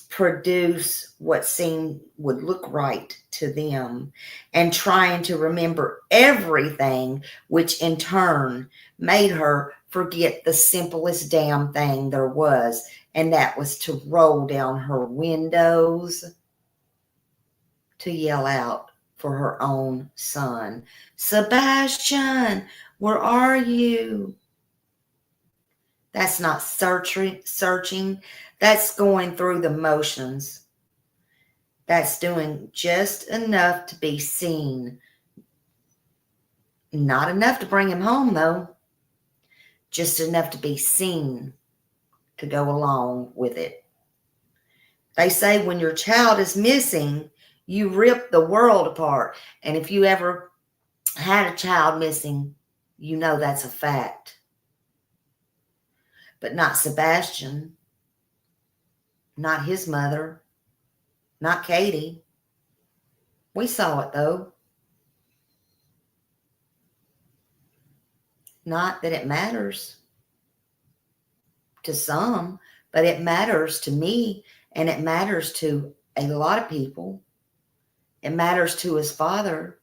produce what seemed would look right to them, and trying to remember everything, which in turn made her forget the simplest damn thing there was, and that was to roll down her windows to yell out for her own son. Sebastian, where are you? That's not searching. That's going through the motions. That's doing just enough to be seen. Not enough to bring him home, though. Just enough to be seen, to go along with it. They say when your child is missing, you rip the world apart. And if you ever had a child missing, you know that's a fact. But not Sebastian. Not his mother. Not Katie. We saw it, though. Not that it matters. to some, but it matters to me, and it matters to a lot of people. It matters to his father.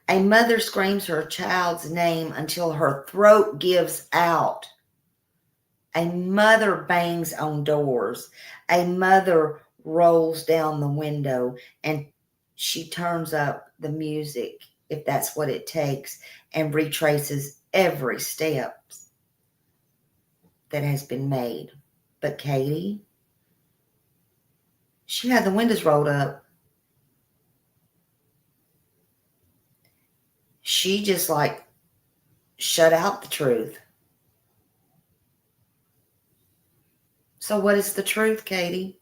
A mother screams her child's name until her throat gives out. A mother bangs on doors. A mother rolls down the window and she turns up the music, if that's what it takes, and retraces every step that has been made. But Katie, she had the windows rolled up. She just like shut out the truth. So what is the truth, Katie?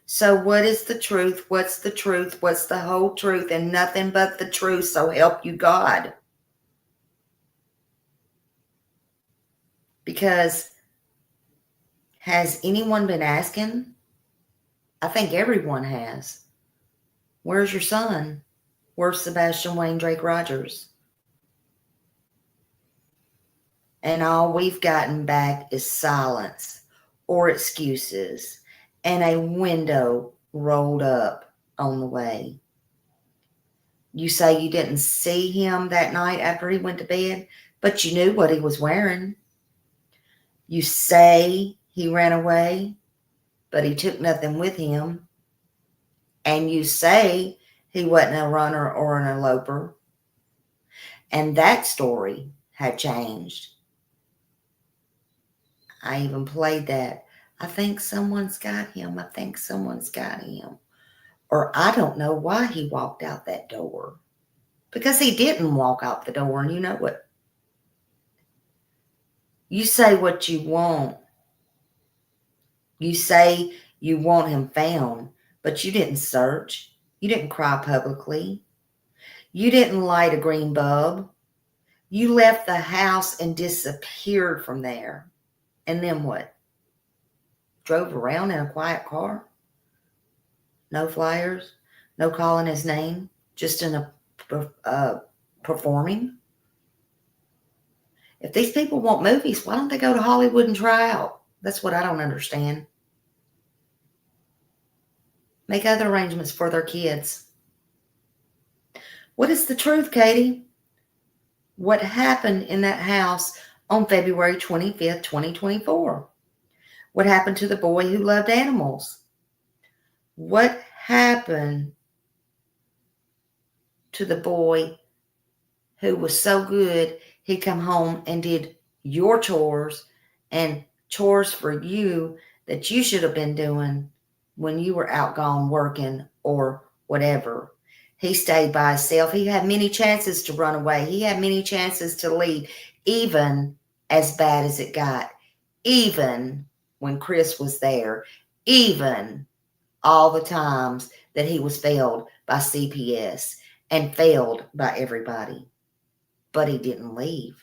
So what is the truth? What's the truth? What's the whole truth? And nothing but the truth, so help you God. Because has anyone been asking? I think everyone has. Where's your son? Where's Sebastian Wayne Drake Rogers? And all we've gotten back is silence or excuses and a window rolled up on the way. You say you didn't see him that night after he went to bed, but you knew what he was wearing. You say he ran away, but he took nothing with him. And you say he wasn't a runner or an eloper. And that story had changed. I even played that. I think someone's got him. I think someone's got him. Or I don't know why he walked out that door. Because he didn't walk out the door, and you know what? You say what you want. You say you want him found, but you didn't search. You didn't cry publicly. You didn't light a green bulb. You left the house and disappeared from there. And then what? Drove around in a quiet car? No flyers? No calling his name? Just in a performing? If these people want movies, why don't they go to Hollywood and try out? That's what I don't understand. Make other arrangements for their kids. What is the truth, Katie? What happened in that house on February 25th, 2024? What happened to the boy who loved animals? What happened to the boy who was so good he come home and did your chores and chores for you that you should have been doing when you were out gone working or whatever? He stayed by himself. He had many chances to run away. He had many chances to leave, even as bad as it got, even when Chris was there, even all the times that he was failed by CPS and failed by everybody. But he didn't leave.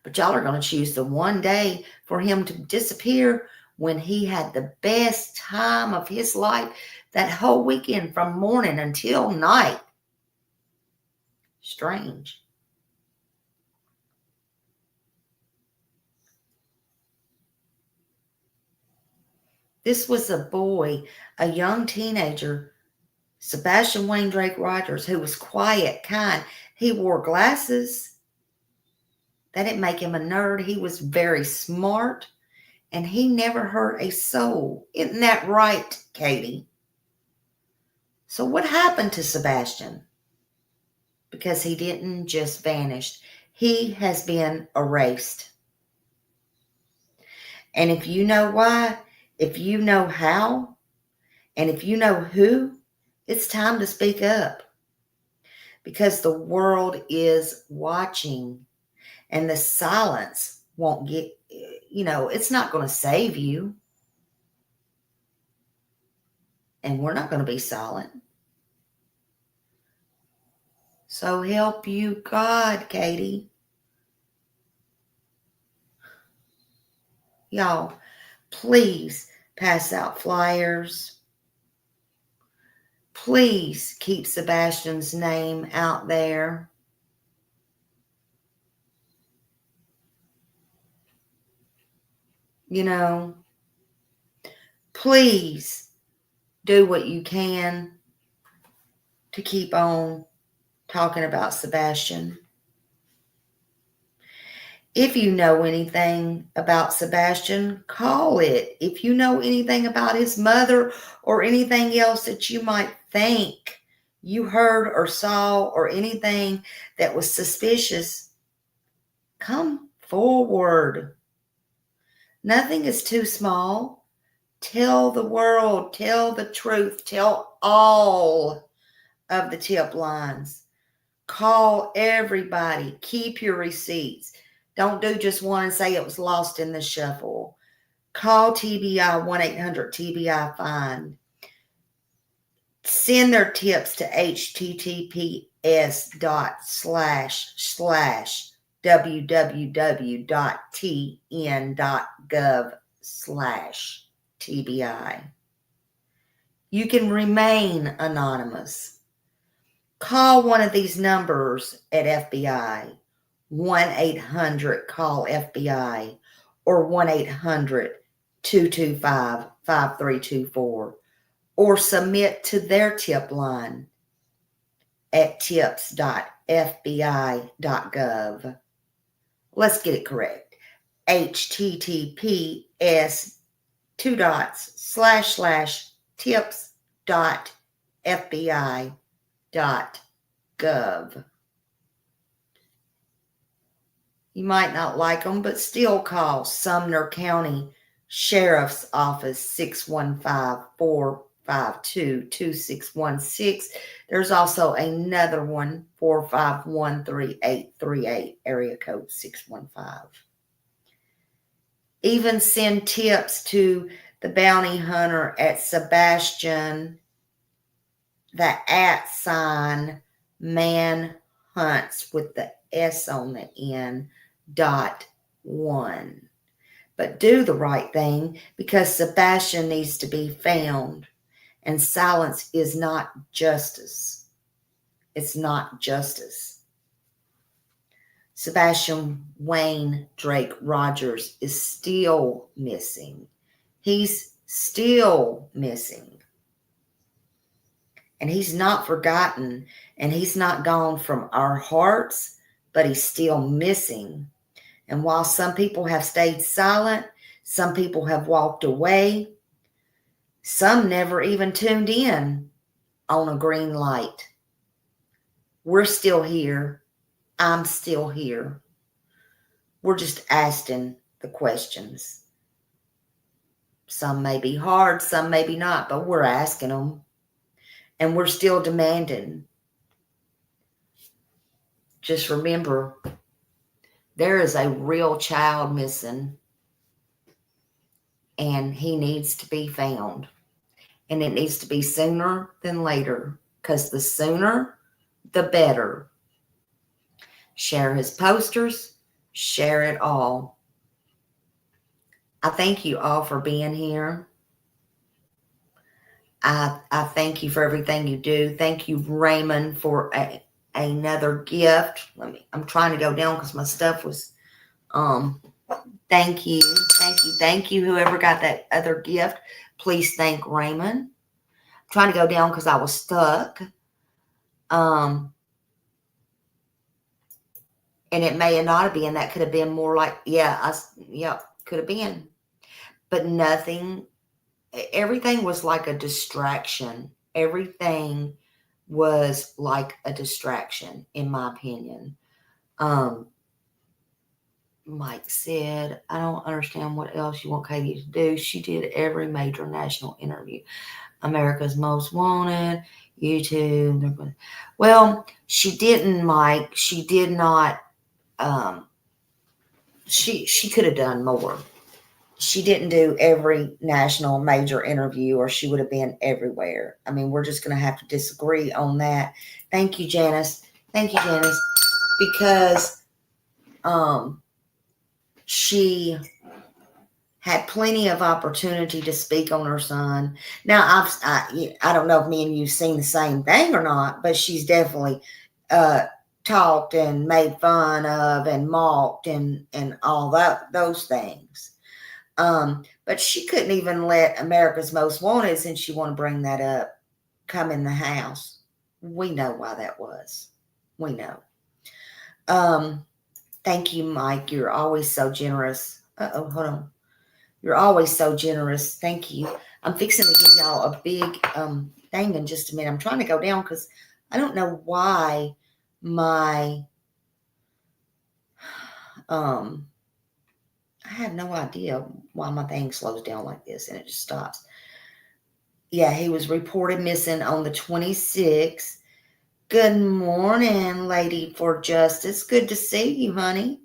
But y'all are going to choose the one day for him to disappear when he had the best time of his life that whole weekend from morning until night. Strange. This was a boy, a young teenager, Sebastian Wayne Drake Rogers, who was quiet, kind. He wore glasses. That didn't make him a nerd. He was very smart, and he never hurt a soul. Isn't that right, Katie? So what happened to Sebastian? Because he didn't just vanish. He has been erased. And if you know why, if you know how, and if you know who, it's time to speak up. Because the world is watching, and the silence won't get, it's not going to save you. And we're not going to be silent. So help you God, Katie. Y'all, please pass out flyers. Please keep Sebastian's name out there. You know, please do what you can to keep on talking about Sebastian. If you know anything about Sebastian, call it. If you know anything about his mother or anything else that you might think you heard or saw or anything that was suspicious, come forward. Nothing is too small. Tell the world, tell the truth, tell all of the tip lines. Call everybody. Keep your receipts. Don't do just one and say it was lost in the shuffle. Call TBI 1-800-TBI-FIND. Send their tips to https://www.tn.gov/TBI. You can remain anonymous. Call one of these numbers at FBI. 1-800-CALL-FBI or 1-800-225-5324, or submit to their tip line at tips.fbi.gov. Let's get it correct. https://tips.fbi.gov. You might not like them, but still call Sumner County Sheriff's Office 615-452-2616. There's also another one, 451-3838, area code 615. Even send tips to the bounty hunter at Sebastian, the @ man hunts with the S on the end, .1. But do the right thing, because Sebastian needs to be found, and silence is not justice. It's not justice. Sebastian Wayne Drake Rogers is still missing. He's still missing. And he's not forgotten, and he's not gone from our hearts, but he's still missing. And while some people have stayed silent, some people have walked away, some never even tuned in on a green light. We're still here. I'm still here. We're just asking the questions. Some may be hard, some may be not, but we're asking them. And we're still demanding. Just remember, there is a real child missing, and he needs to be found. And it needs to be sooner than later, because the sooner, the better. Share his posters, share it all. I thank you all for being here. I thank you for everything you do. Thank you, Raymond, for another gift. I'm trying to go down because my stuff was, thank you, whoever got that other gift. Please thank Raymond. I'm trying to go down because I was stuck. And it may not have been. That could have been more like, could have been. But nothing, everything was like a distraction. Everything was like a distraction, in my opinion. Mike said, I don't understand what else you want Katie to do. She did every major national interview. America's Most Wanted, YouTube. Well, she didn't, Mike. She did not. She could have done more. She didn't do every national major interview, or she would have been everywhere. I mean, we're just going to have to disagree on that. Thank you, Janice. Thank you, Janice. Because she had plenty of opportunity to speak on her son. Now, I don't know if me and you've seen the same thing or not, but she's definitely talked and made fun of and mocked and all those things. But she couldn't even let America's Most Wanted, since you want to bring that up, come in the house. We know why that was. We know. Thank you, Mike. You're always so generous. Uh-oh, hold on. You're always so generous. Thank you. I'm fixing to give y'all a big thing in just a minute. I'm trying to go down because I don't know why my I have no idea why my thing slows down like this and it just stops. Yeah, he was reported missing on the 26th. Good morning, Lady for Justice. Good to see you, honey.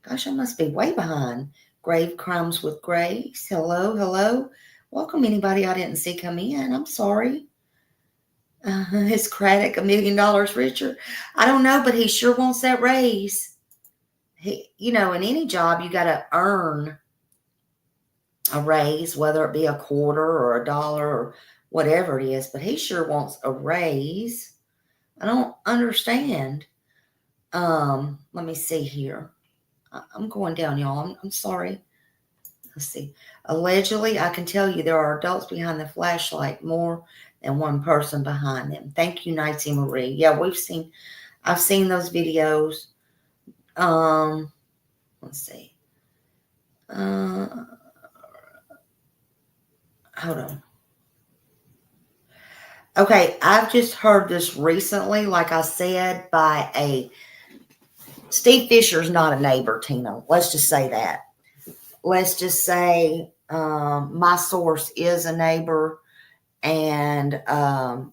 Gosh, I must be way behind. Grave Crimes with Grace. Hello, hello. Welcome anybody I didn't see come in. I'm sorry. Is Craddock $1 million richer? I don't know, but he sure wants that raise. In any job, you got to earn a raise, whether it be a quarter or $1 or whatever it is. But he sure wants a raise. I don't understand. Let me see here. I'm going down, y'all. I'm sorry. Let's see. Allegedly, I can tell you there are adults behind the flashlight, more than one person behind them. Thank you, Nancy Marie. Yeah, I've seen those videos. Let's see. Hold on. Okay, I've just heard this recently, like I said, by Steve Fisher's not a neighbor, Tina. Let's just say that. Let's just say my source is a neighbor, and I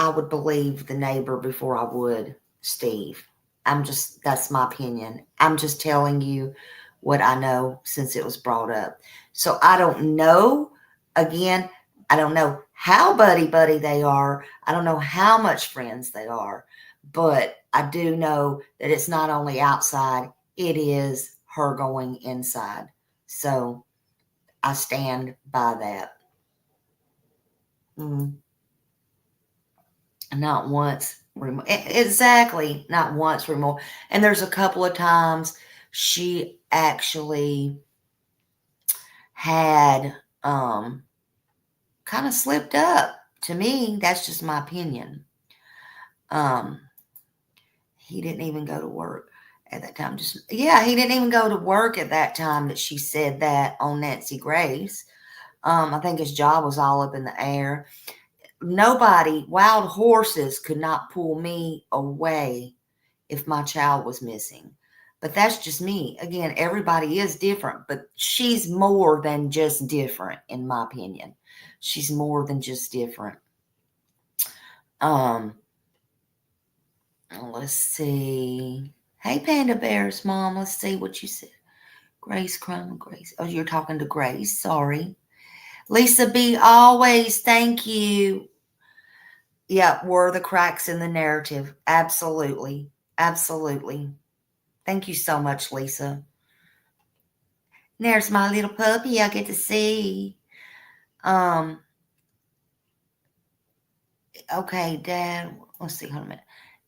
would believe the neighbor before I would Steve. That's my opinion. I'm just telling you what I know since it was brought up. So I don't know. Again, I don't know how buddy they are. I don't know how much friends they are. But I do know that it's not only outside, it is her going inside. So I stand by that. Not once. Exactly. Not once removed. And there's a couple of times she actually had kind of slipped up. To me, that's just my opinion. He didn't even go to work at that time. He didn't even go to work at that time that she said that on Nancy Grace. I think his job was all up in the air. Wild horses could not pull me away if my child was missing. But that's just me. Again, everybody is different, but she's more than just different, in my opinion. She's more than just different. Let's see. Hey, Panda Bears, Mom. Let's see what you said. Grace, Crumb, Grace. Oh, you're talking to Grace. Sorry. Lisa B, always. Thank you. Yeah, were the cracks in the narrative. Absolutely. Absolutely. Thank you so much, Lisa. There's my little puppy I get to see. Okay, Dad. Let's see. Hold a minute.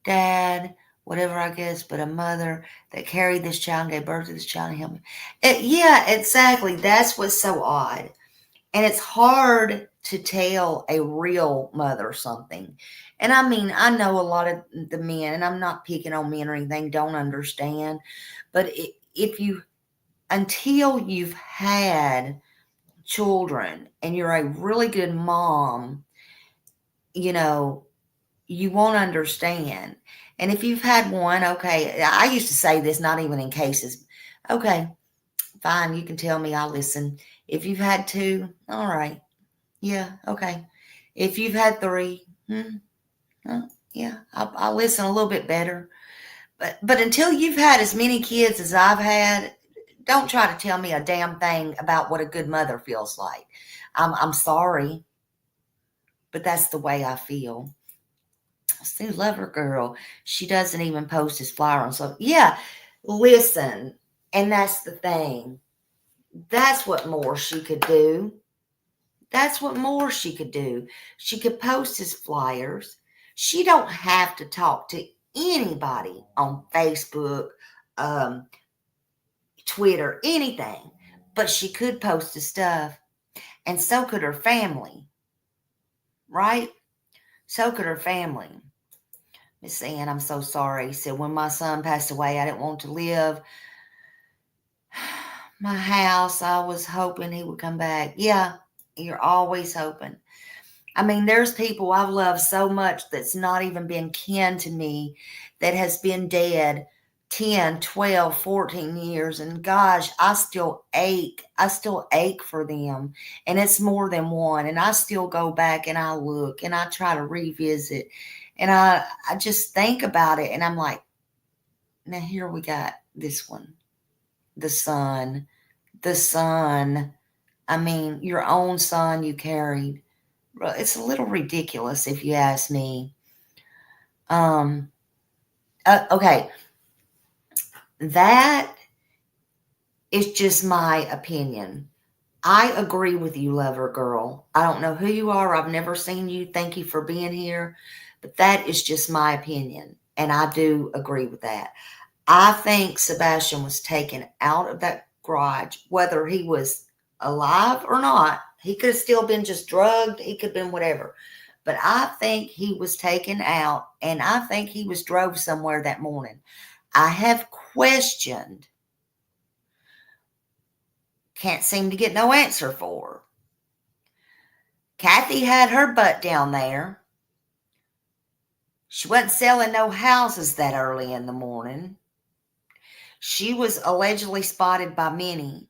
Dad, whatever, I guess, but a mother that carried this child and gave birth to this child and helped me. Yeah, exactly. That's what's so odd. And it's hard to tell a real mother something. And I mean, I know a lot of the men, and I'm not picking on men or anything, don't understand. But until you've had children and you're a really good mom, you won't understand. And if you've had one, okay, I used to say this, not even in cases. Okay, fine, you can tell me, I'll listen. If you've had 2, all right. Yeah, okay. If you've had 3, yeah, I'll listen a little bit better. But until you've had as many kids as I've had, don't try to tell me a damn thing about what a good mother feels like. I'm sorry, but that's the way I feel. Sue Lover Girl, she doesn't even post his flyer on. So yeah, listen, and that's the thing. That's what more she could do. That's what more she could do. She could post his flyers. She don't have to talk to anybody on Facebook. Twitter, anything. But she could post the stuff. And so could her family. Right? So could her family. Miss Ann, I'm so sorry. He said, when my son passed away, I didn't want to live my house. I was hoping he would come back. Yeah, you're always hoping. I mean, there's people I've loved so much that's not even been kin to me that has been dead 10, 12, 14 years. And gosh, I still ache. I still ache for them. And it's more than one. And I still go back and I look and I try to revisit. And I just think about it. And I'm like, now here we got this one. The son. I mean, your own son you carried. It's a little ridiculous if you ask me. Okay. That is just my opinion. I agree with you, lover girl. I don't know who you are. I've never seen you. Thank you for being here. But that is just my opinion. And I do agree with that. I think Sebastian was taken out of that garage, whether he was alive or not. He could have still been just drugged. He could have been whatever. But I think he was taken out, and I think he was drove somewhere that morning. I have questioned. Can't seem to get no answer for. Kathy had her butt down there. She wasn't selling no houses that early in the morning. She was allegedly spotted by many.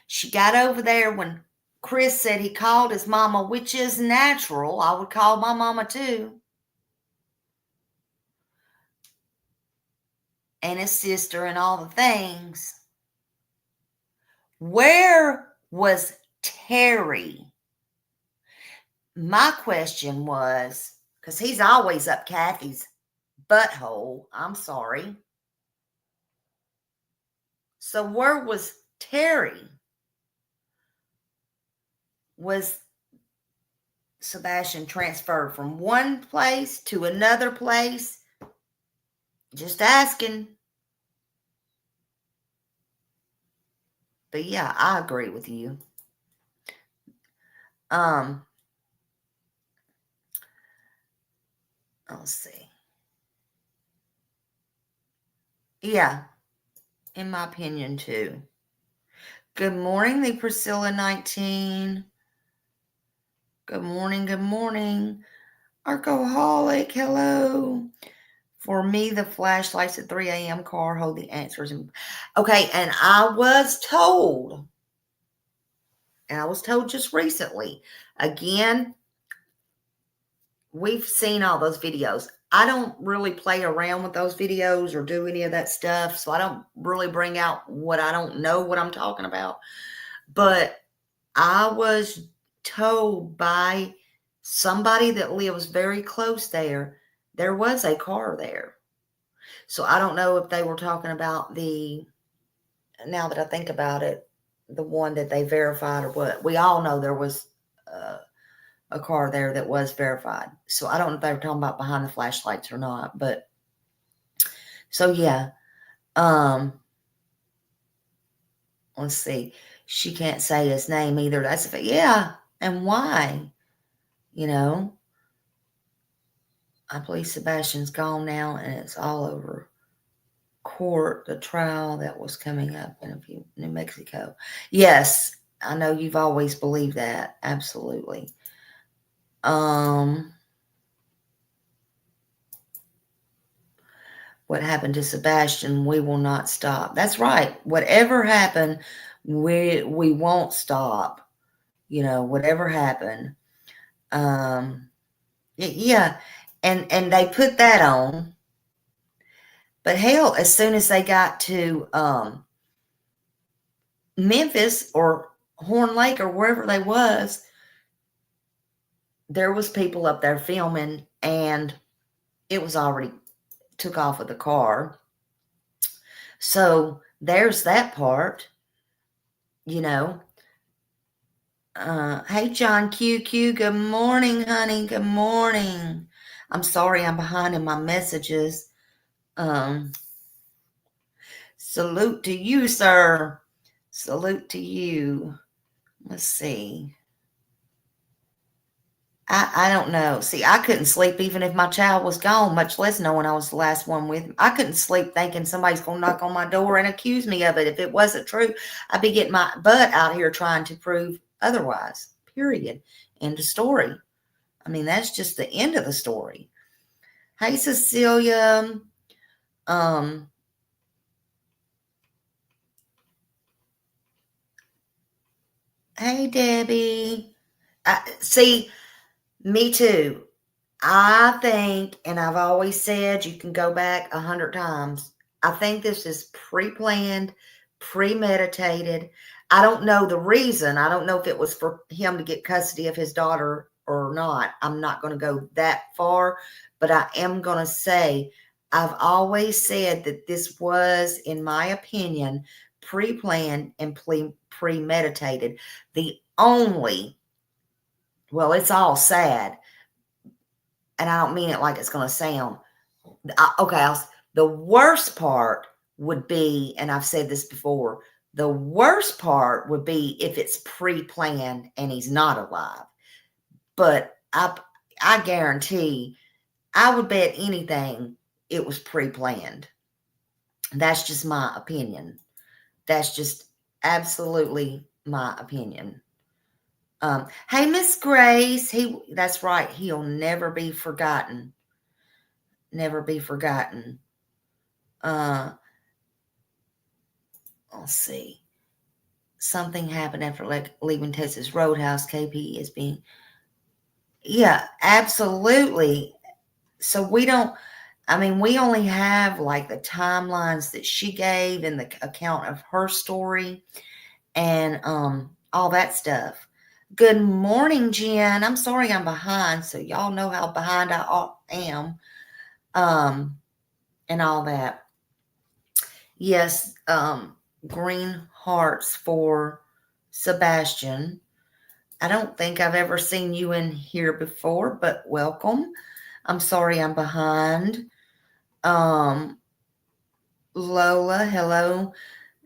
She got over there when Chris said he called his mama, which is natural. I would call my mama too. And his sister and all the things. Where was Terry? My question was, because he's always up Kathy's butthole. I'm sorry. So where was Terry? Was Sebastian transferred from one place to another place? Just asking. But yeah, I agree with you. Let's see. Yeah, in my opinion too. Good morning, the Priscilla 19. Good morning, good morning. Alcoholic, hello. For me, the flashlights at 3 a.m. car hold the answers. Okay, and I was told just recently, again, we've seen all those videos. I don't really play around with those videos or do any of that stuff, so I don't really bring out what I don't know what I'm talking about. But I was told by somebody that lives very close there was a car there. So I don't know if they were talking about now that I think about it, the one that they verified or what. We all know there was a car there that was verified. So I don't know if they were talking about behind the flashlights or not. But so yeah. Let's see. She can't say his name either. That's yeah. And why? You know, I believe Sebastian's gone now, and it's all over court, the trial that was coming up in New Mexico. Yes, I know you've always believed that. Absolutely. What happened to Sebastian, we will not stop. That's right. Whatever happened, we won't stop. You know, whatever happened. Yeah. And they put that on. But hell, as soon as they got to Memphis or Horn Lake or wherever they was, there was people up there filming, and it was already took off with the car. So there's that part, you know. Hey, John QQ, good morning, honey. Good morning. I'm sorry I'm behind in my messages. Salute to you, sir. Salute to you. Let's see. I don't know. See, I couldn't sleep even if my child was gone, much less knowing I was the last one with him. I couldn't sleep thinking somebody's going to knock on my door and accuse me of it. If it wasn't true, I'd be getting my butt out here trying to prove otherwise. Period. End of story. I mean, that's just the end of the story. Hey, Cecilia. Hey, Debbie. See, me too. I think, and I've always said, you can go back 100 times. I think this is pre-planned, premeditated. I don't know the reason. I don't know if it was for him to get custody of his daughter or not. I'm not going to go that far, but I am going to say I've always said that this was, in my opinion, pre-planned and premeditated. The only, well, it's all sad, and I don't mean it like it's going to sound. Okay, the worst part would be, and I've said this before, the worst part would be if it's pre-planned and he's not alive. But I guarantee, I would bet anything it was pre-planned. That's just my opinion. That's just absolutely my opinion. Hey, Miss Grace. That's right. He'll never be forgotten. Never be forgotten. Let's see. Something happened after leaving Texas Roadhouse. KP is being. Yeah, absolutely. So we only have like the timelines that she gave in the account of her story and all that stuff. Good morning, Jen. I'm sorry I'm behind, so y'all know how behind I am. And all that. Yes, green hearts for Sebastian. I don't think I've ever seen you in here before, but welcome. I'm sorry I'm behind. Lola, hello.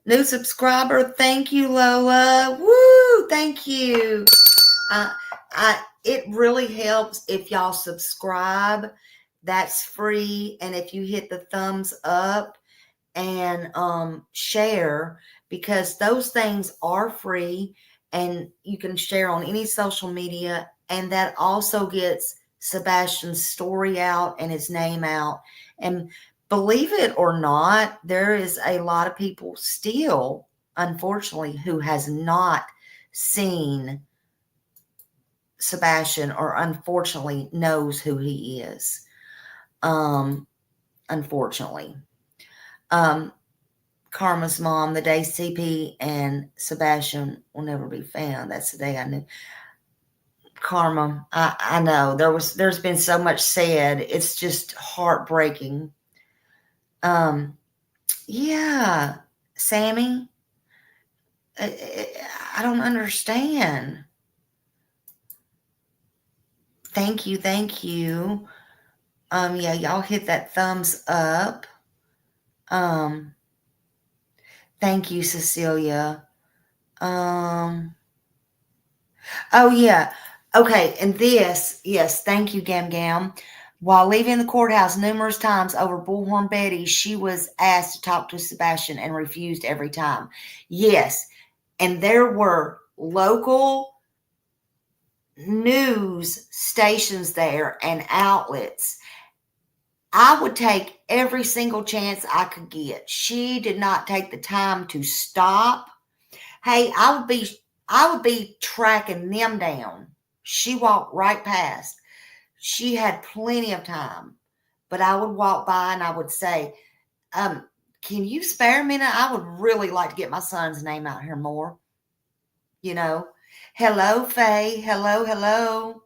New subscriber. Thank you, Lola. Woo! Thank you. It really helps if y'all subscribe. That's free. And if you hit the thumbs up and share, because those things are free and you can share on any social media, and that also gets Sebastian's story out and his name out. And believe it or not, there is a lot of people still, unfortunately, who has not seen Sebastian or unfortunately knows who he is. Unfortunately. Karma's mom, the day CP and Sebastian will never be found. That's the day I knew. Karma, I know there's been so much said. It's just heartbreaking. Yeah, Sammy, I don't understand. Thank you. Yeah, y'all hit that thumbs up. Thank you, Cecilia. Oh yeah. Okay, and this, yes, thank you, Gam Gam. While leaving the courthouse numerous times over Bullhorn Betty, she was asked to talk to Sebastian and refused every time. Yes, and there were local news stations there and outlets. I would take every single chance I could get. She did not take the time to stop. Hey, I would be tracking them down. She walked right past. She had plenty of time, but I would walk by and I would say, can you spare a minute? I would really like to get my son's name out here more. You know, hello, Faye. Hello.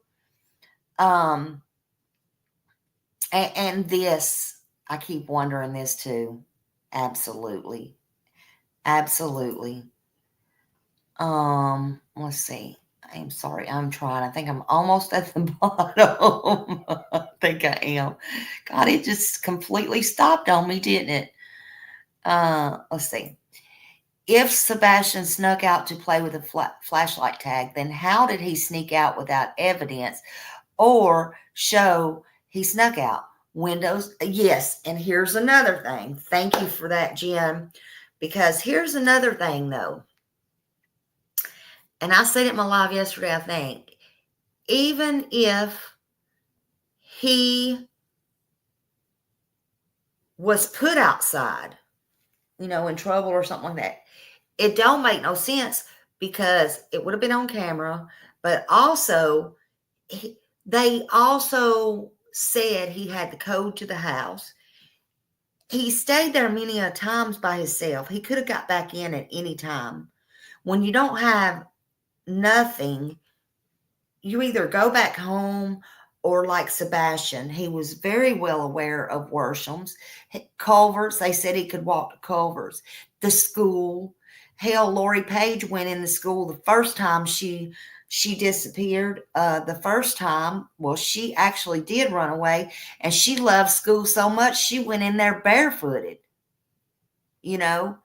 And this, I keep wondering this too. Absolutely. Let's see. I'm sorry. I'm trying. I think I'm almost at the bottom. I think I am. God, it just completely stopped on me, didn't it? Let's see. If Sebastian snuck out to play with a flashlight tag, then how did he sneak out without evidence or show he snuck out? Windows, yes. And here's another thing. Thank you for that, Jim. Because here's another thing, though. And I said it in my live yesterday, I think. Even if he was put outside, in trouble or something like that, it don't make no sense because it would have been on camera, but also they also said he had the code to the house. He stayed there many a times by himself. He could have got back in at any time. When you don't have nothing, you either go back home or like Sebastian, he was very well aware of Worsham's. Culver's, they said he could walk to Culver's. The school. Hell, Lori Page went in the school the first time she disappeared. The first time, well, she actually did run away, and she loved school so much she went in there barefooted. But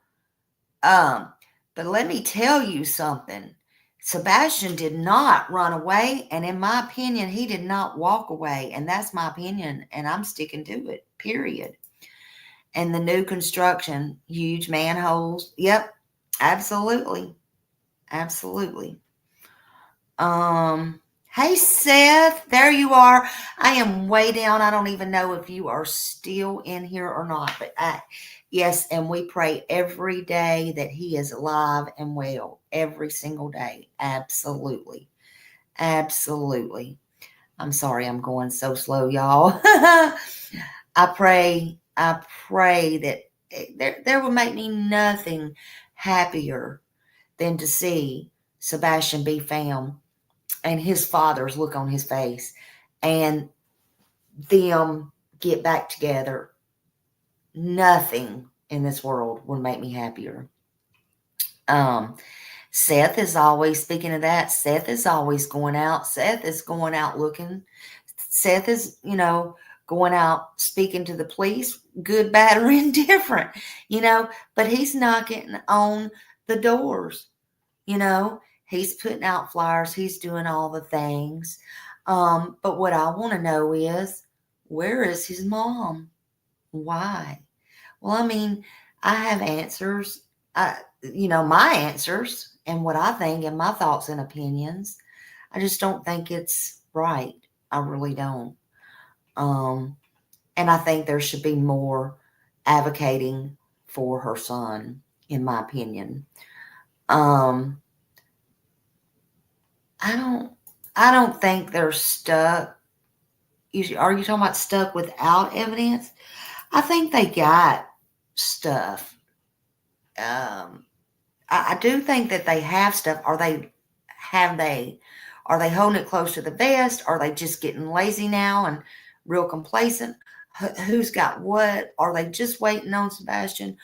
let me tell you something. Sebastian did not run away, and in my opinion, he did not walk away, and that's my opinion, and I'm sticking to it, period. And the new construction, huge manholes. Yep, absolutely. Absolutely. Hey, Seth, there you are. I am way down. I don't even know if you are still in here or not, but yes, and we pray every day that he is alive and well, every single day. Absolutely. Absolutely. I'm sorry I'm going so slow, y'all. I pray that there will make me nothing happier than to see Sebastian be found and his father's look on his face and them get back together. Nothing in this world would make me happier. Seth is always, speaking of that, Seth is always going out. Seth is going out looking. Seth is, going out speaking to the police, good, bad, or indifferent, but he's knocking on the doors, he's putting out flyers. He's doing all the things. But what I want to know is, where is his mom? Why? Well, I mean, I have answers, my answers and what I think and my thoughts and opinions. I just don't think it's right. I really don't. And I think there should be more advocating for her son, in my opinion. I don't think they're stuck. Are you talking about stuck without evidence? I think they got stuff. I do think that they have stuff. Are they holding it close to the vest? Are they just getting lazy now and real complacent? Who's got what? Are they just waiting on Sebastian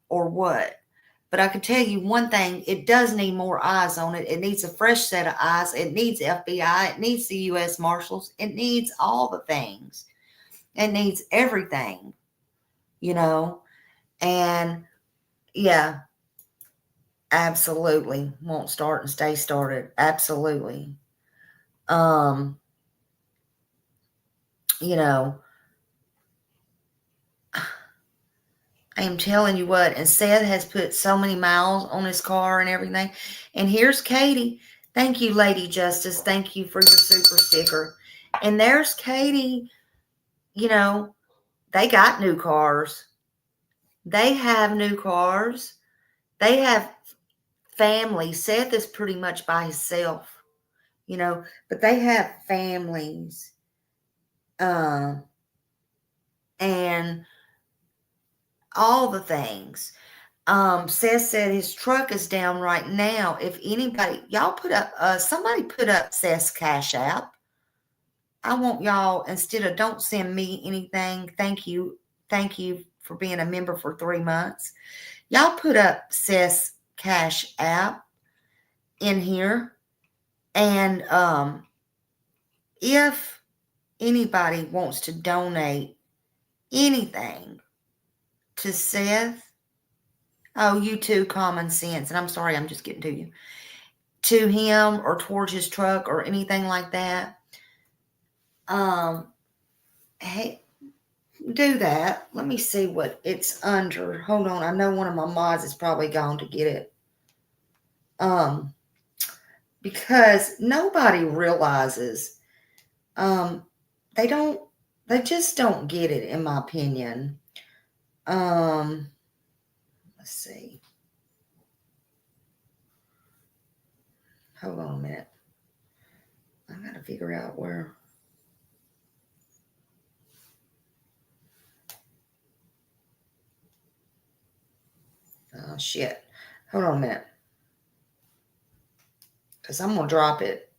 or what? But I can tell you one thing, it does need more eyes on it. It needs a fresh set of eyes. It needs FBI. It needs the U.S. Marshals. It needs all the things. It needs everything, And, yeah, absolutely. Won't start and stay started. Absolutely. I am telling you what, and Seth has put so many miles on his car and everything. And here's Katie. Thank you, Lady Justice. Thank you for your super sticker. And there's Katie. They got new cars. They have new cars. They have family. Seth is pretty much by himself, but they have families. And all the things. Seth said his truck is down right now. If anybody, y'all put up, somebody put up Seth's Cash App. I want y'all, instead of don't send me anything, thank you for being a member for 3 months. Y'all put up Seth's Cash App in here. And if anybody wants to donate anything to Seth, Oh, you too, common sense. And I'm sorry, I'm just getting to you. To him or towards his truck or anything like that. Hey, do that. Let me see what it's under. Hold on. I know one of my mods is probably going to get it. Because nobody realizes, they just don't get it, in my opinion. Let's see. Hold on a minute. I gotta figure out where. Oh, shit. Hold on a minute. Because I'm going to drop it.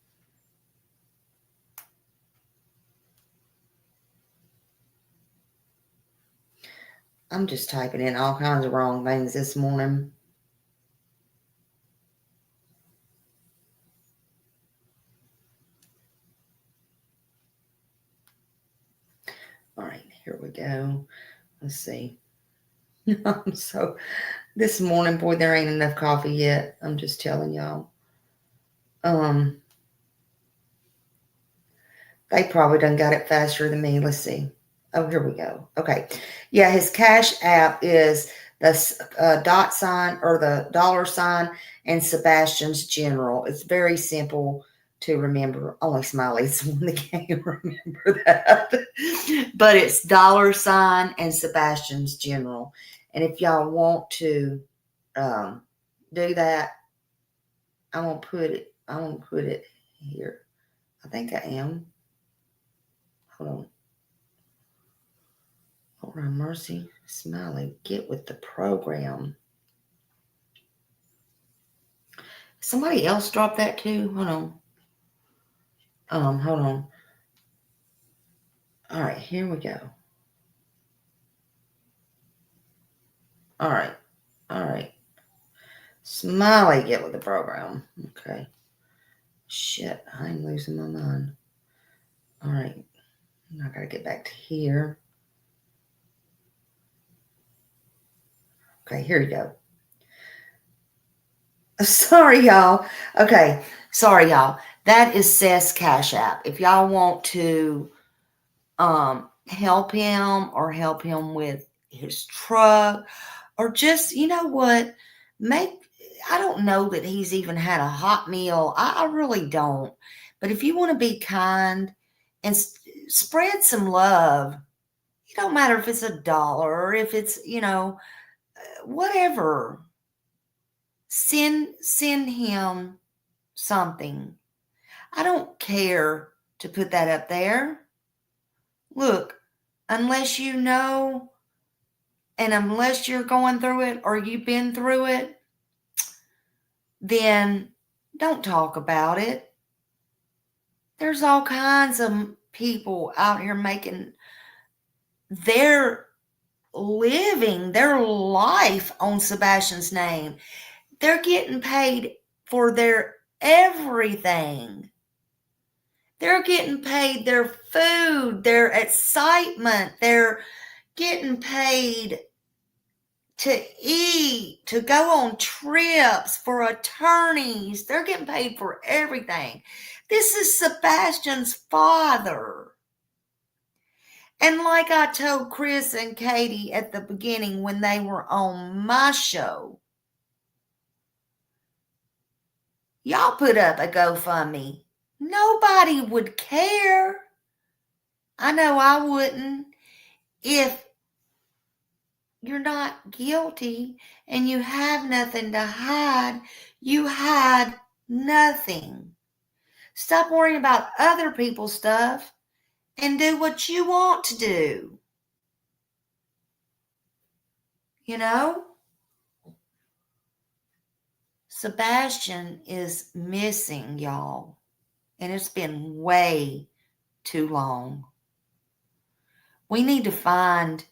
I'm just typing in all kinds of wrong things this morning. All right, here we go. Let's see. So this morning, boy, there ain't enough coffee yet. I'm just telling y'all. They probably done got it faster than me. Let's see. Oh, here we go. Okay. Yeah, his Cash App is the dot sign or the $ and Sebastian's General. It's very simple to remember. Only Smiley's the one that can't remember that. But it's $ and Sebastian's General. And if y'all want to do that, I'm gonna put it here. I think I am. Hold on. Lord have mercy. Smiley, get with the program. Somebody else dropped that too? Hold on. Hold on. All right, here we go. All right. Smiley, get with the program. Okay. Shit, I'm losing my mind. All right. I gotta get back to here. Okay, here you go. Sorry, y'all. Okay, sorry, y'all. That is Seth's Cash App. If y'all want to help him with his truck, or just, you know what, I don't know that he's even had a hot meal. I really don't. But if you want to be kind and spread some love, it don't matter if it's $1 or if it's, whatever. Send him something. I don't care to put that up there. Look, unless you know, and unless you're going through it or you've been through it, then don't talk about it. There's all kinds of people out here making their living, their life on Sebastian's name. They're getting paid for their everything. They're getting paid their food, their excitement. They're getting paid to eat, to go on trips, for attorneys. They're getting paid for everything. This is Sebastian's father. And like I told Chris and Katie at the beginning when they were on my show, y'all put up a GoFundMe. Nobody would care. I know I wouldn't. If you're not guilty and you have nothing to hide, you hide nothing. Stop worrying about other people's stuff and do what you want to do. You know? Sebastian is missing, y'all. And it's been way too long. We need to find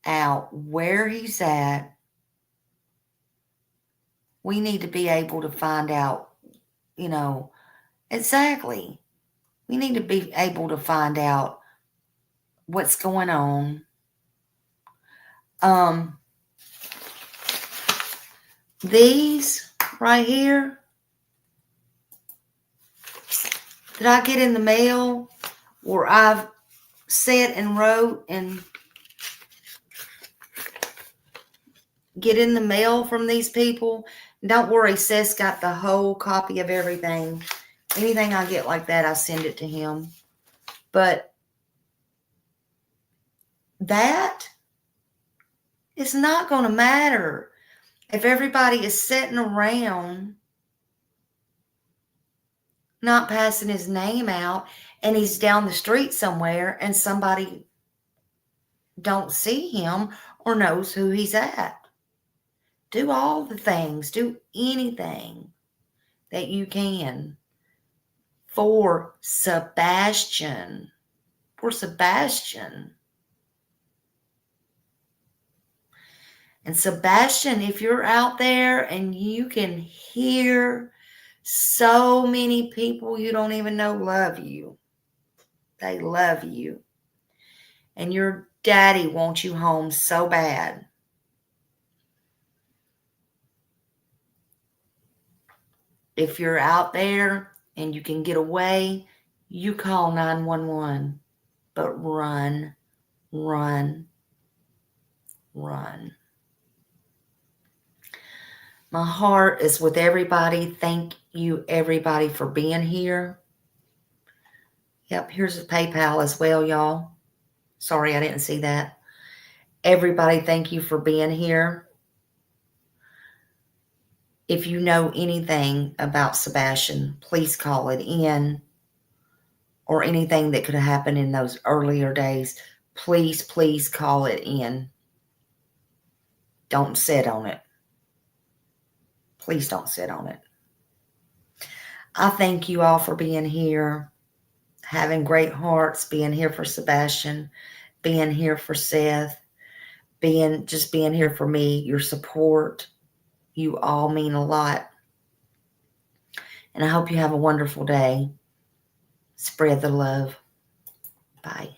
out where he's at. We need to be able to find out, exactly. We need to be able to find out what's going on. These right here that I get in the mail, where I've sat and wrote and get in the mail from these people. Don't worry, Seth's got the whole copy of everything. Anything I get like that, I send it to him. But that is not going to matter if everybody is sitting around not passing his name out and he's down the street somewhere and somebody don't see him or knows who he's at. Do all the things. Do anything that you can for Sebastian. For Sebastian. And Sebastian, if you're out there and you can hear so many people you don't even know love you. They love you. And your daddy wants you home so bad. If you're out there and you can get away, you call 911. But run, run, run. My heart is with everybody. Thank you, everybody, for being here. Yep, here's a PayPal as well, y'all. Sorry, I didn't see that. Everybody, thank you for being here. If you know anything about Sebastian, please call it in. Or anything that could have happened in those earlier days, please, please call it in. Don't sit on it. Please don't sit on it. I thank you all for being here, having great hearts, being here for Sebastian, being here for Seth, being here for me, your support. You all mean a lot. And I hope you have a wonderful day. Spread the love. Bye.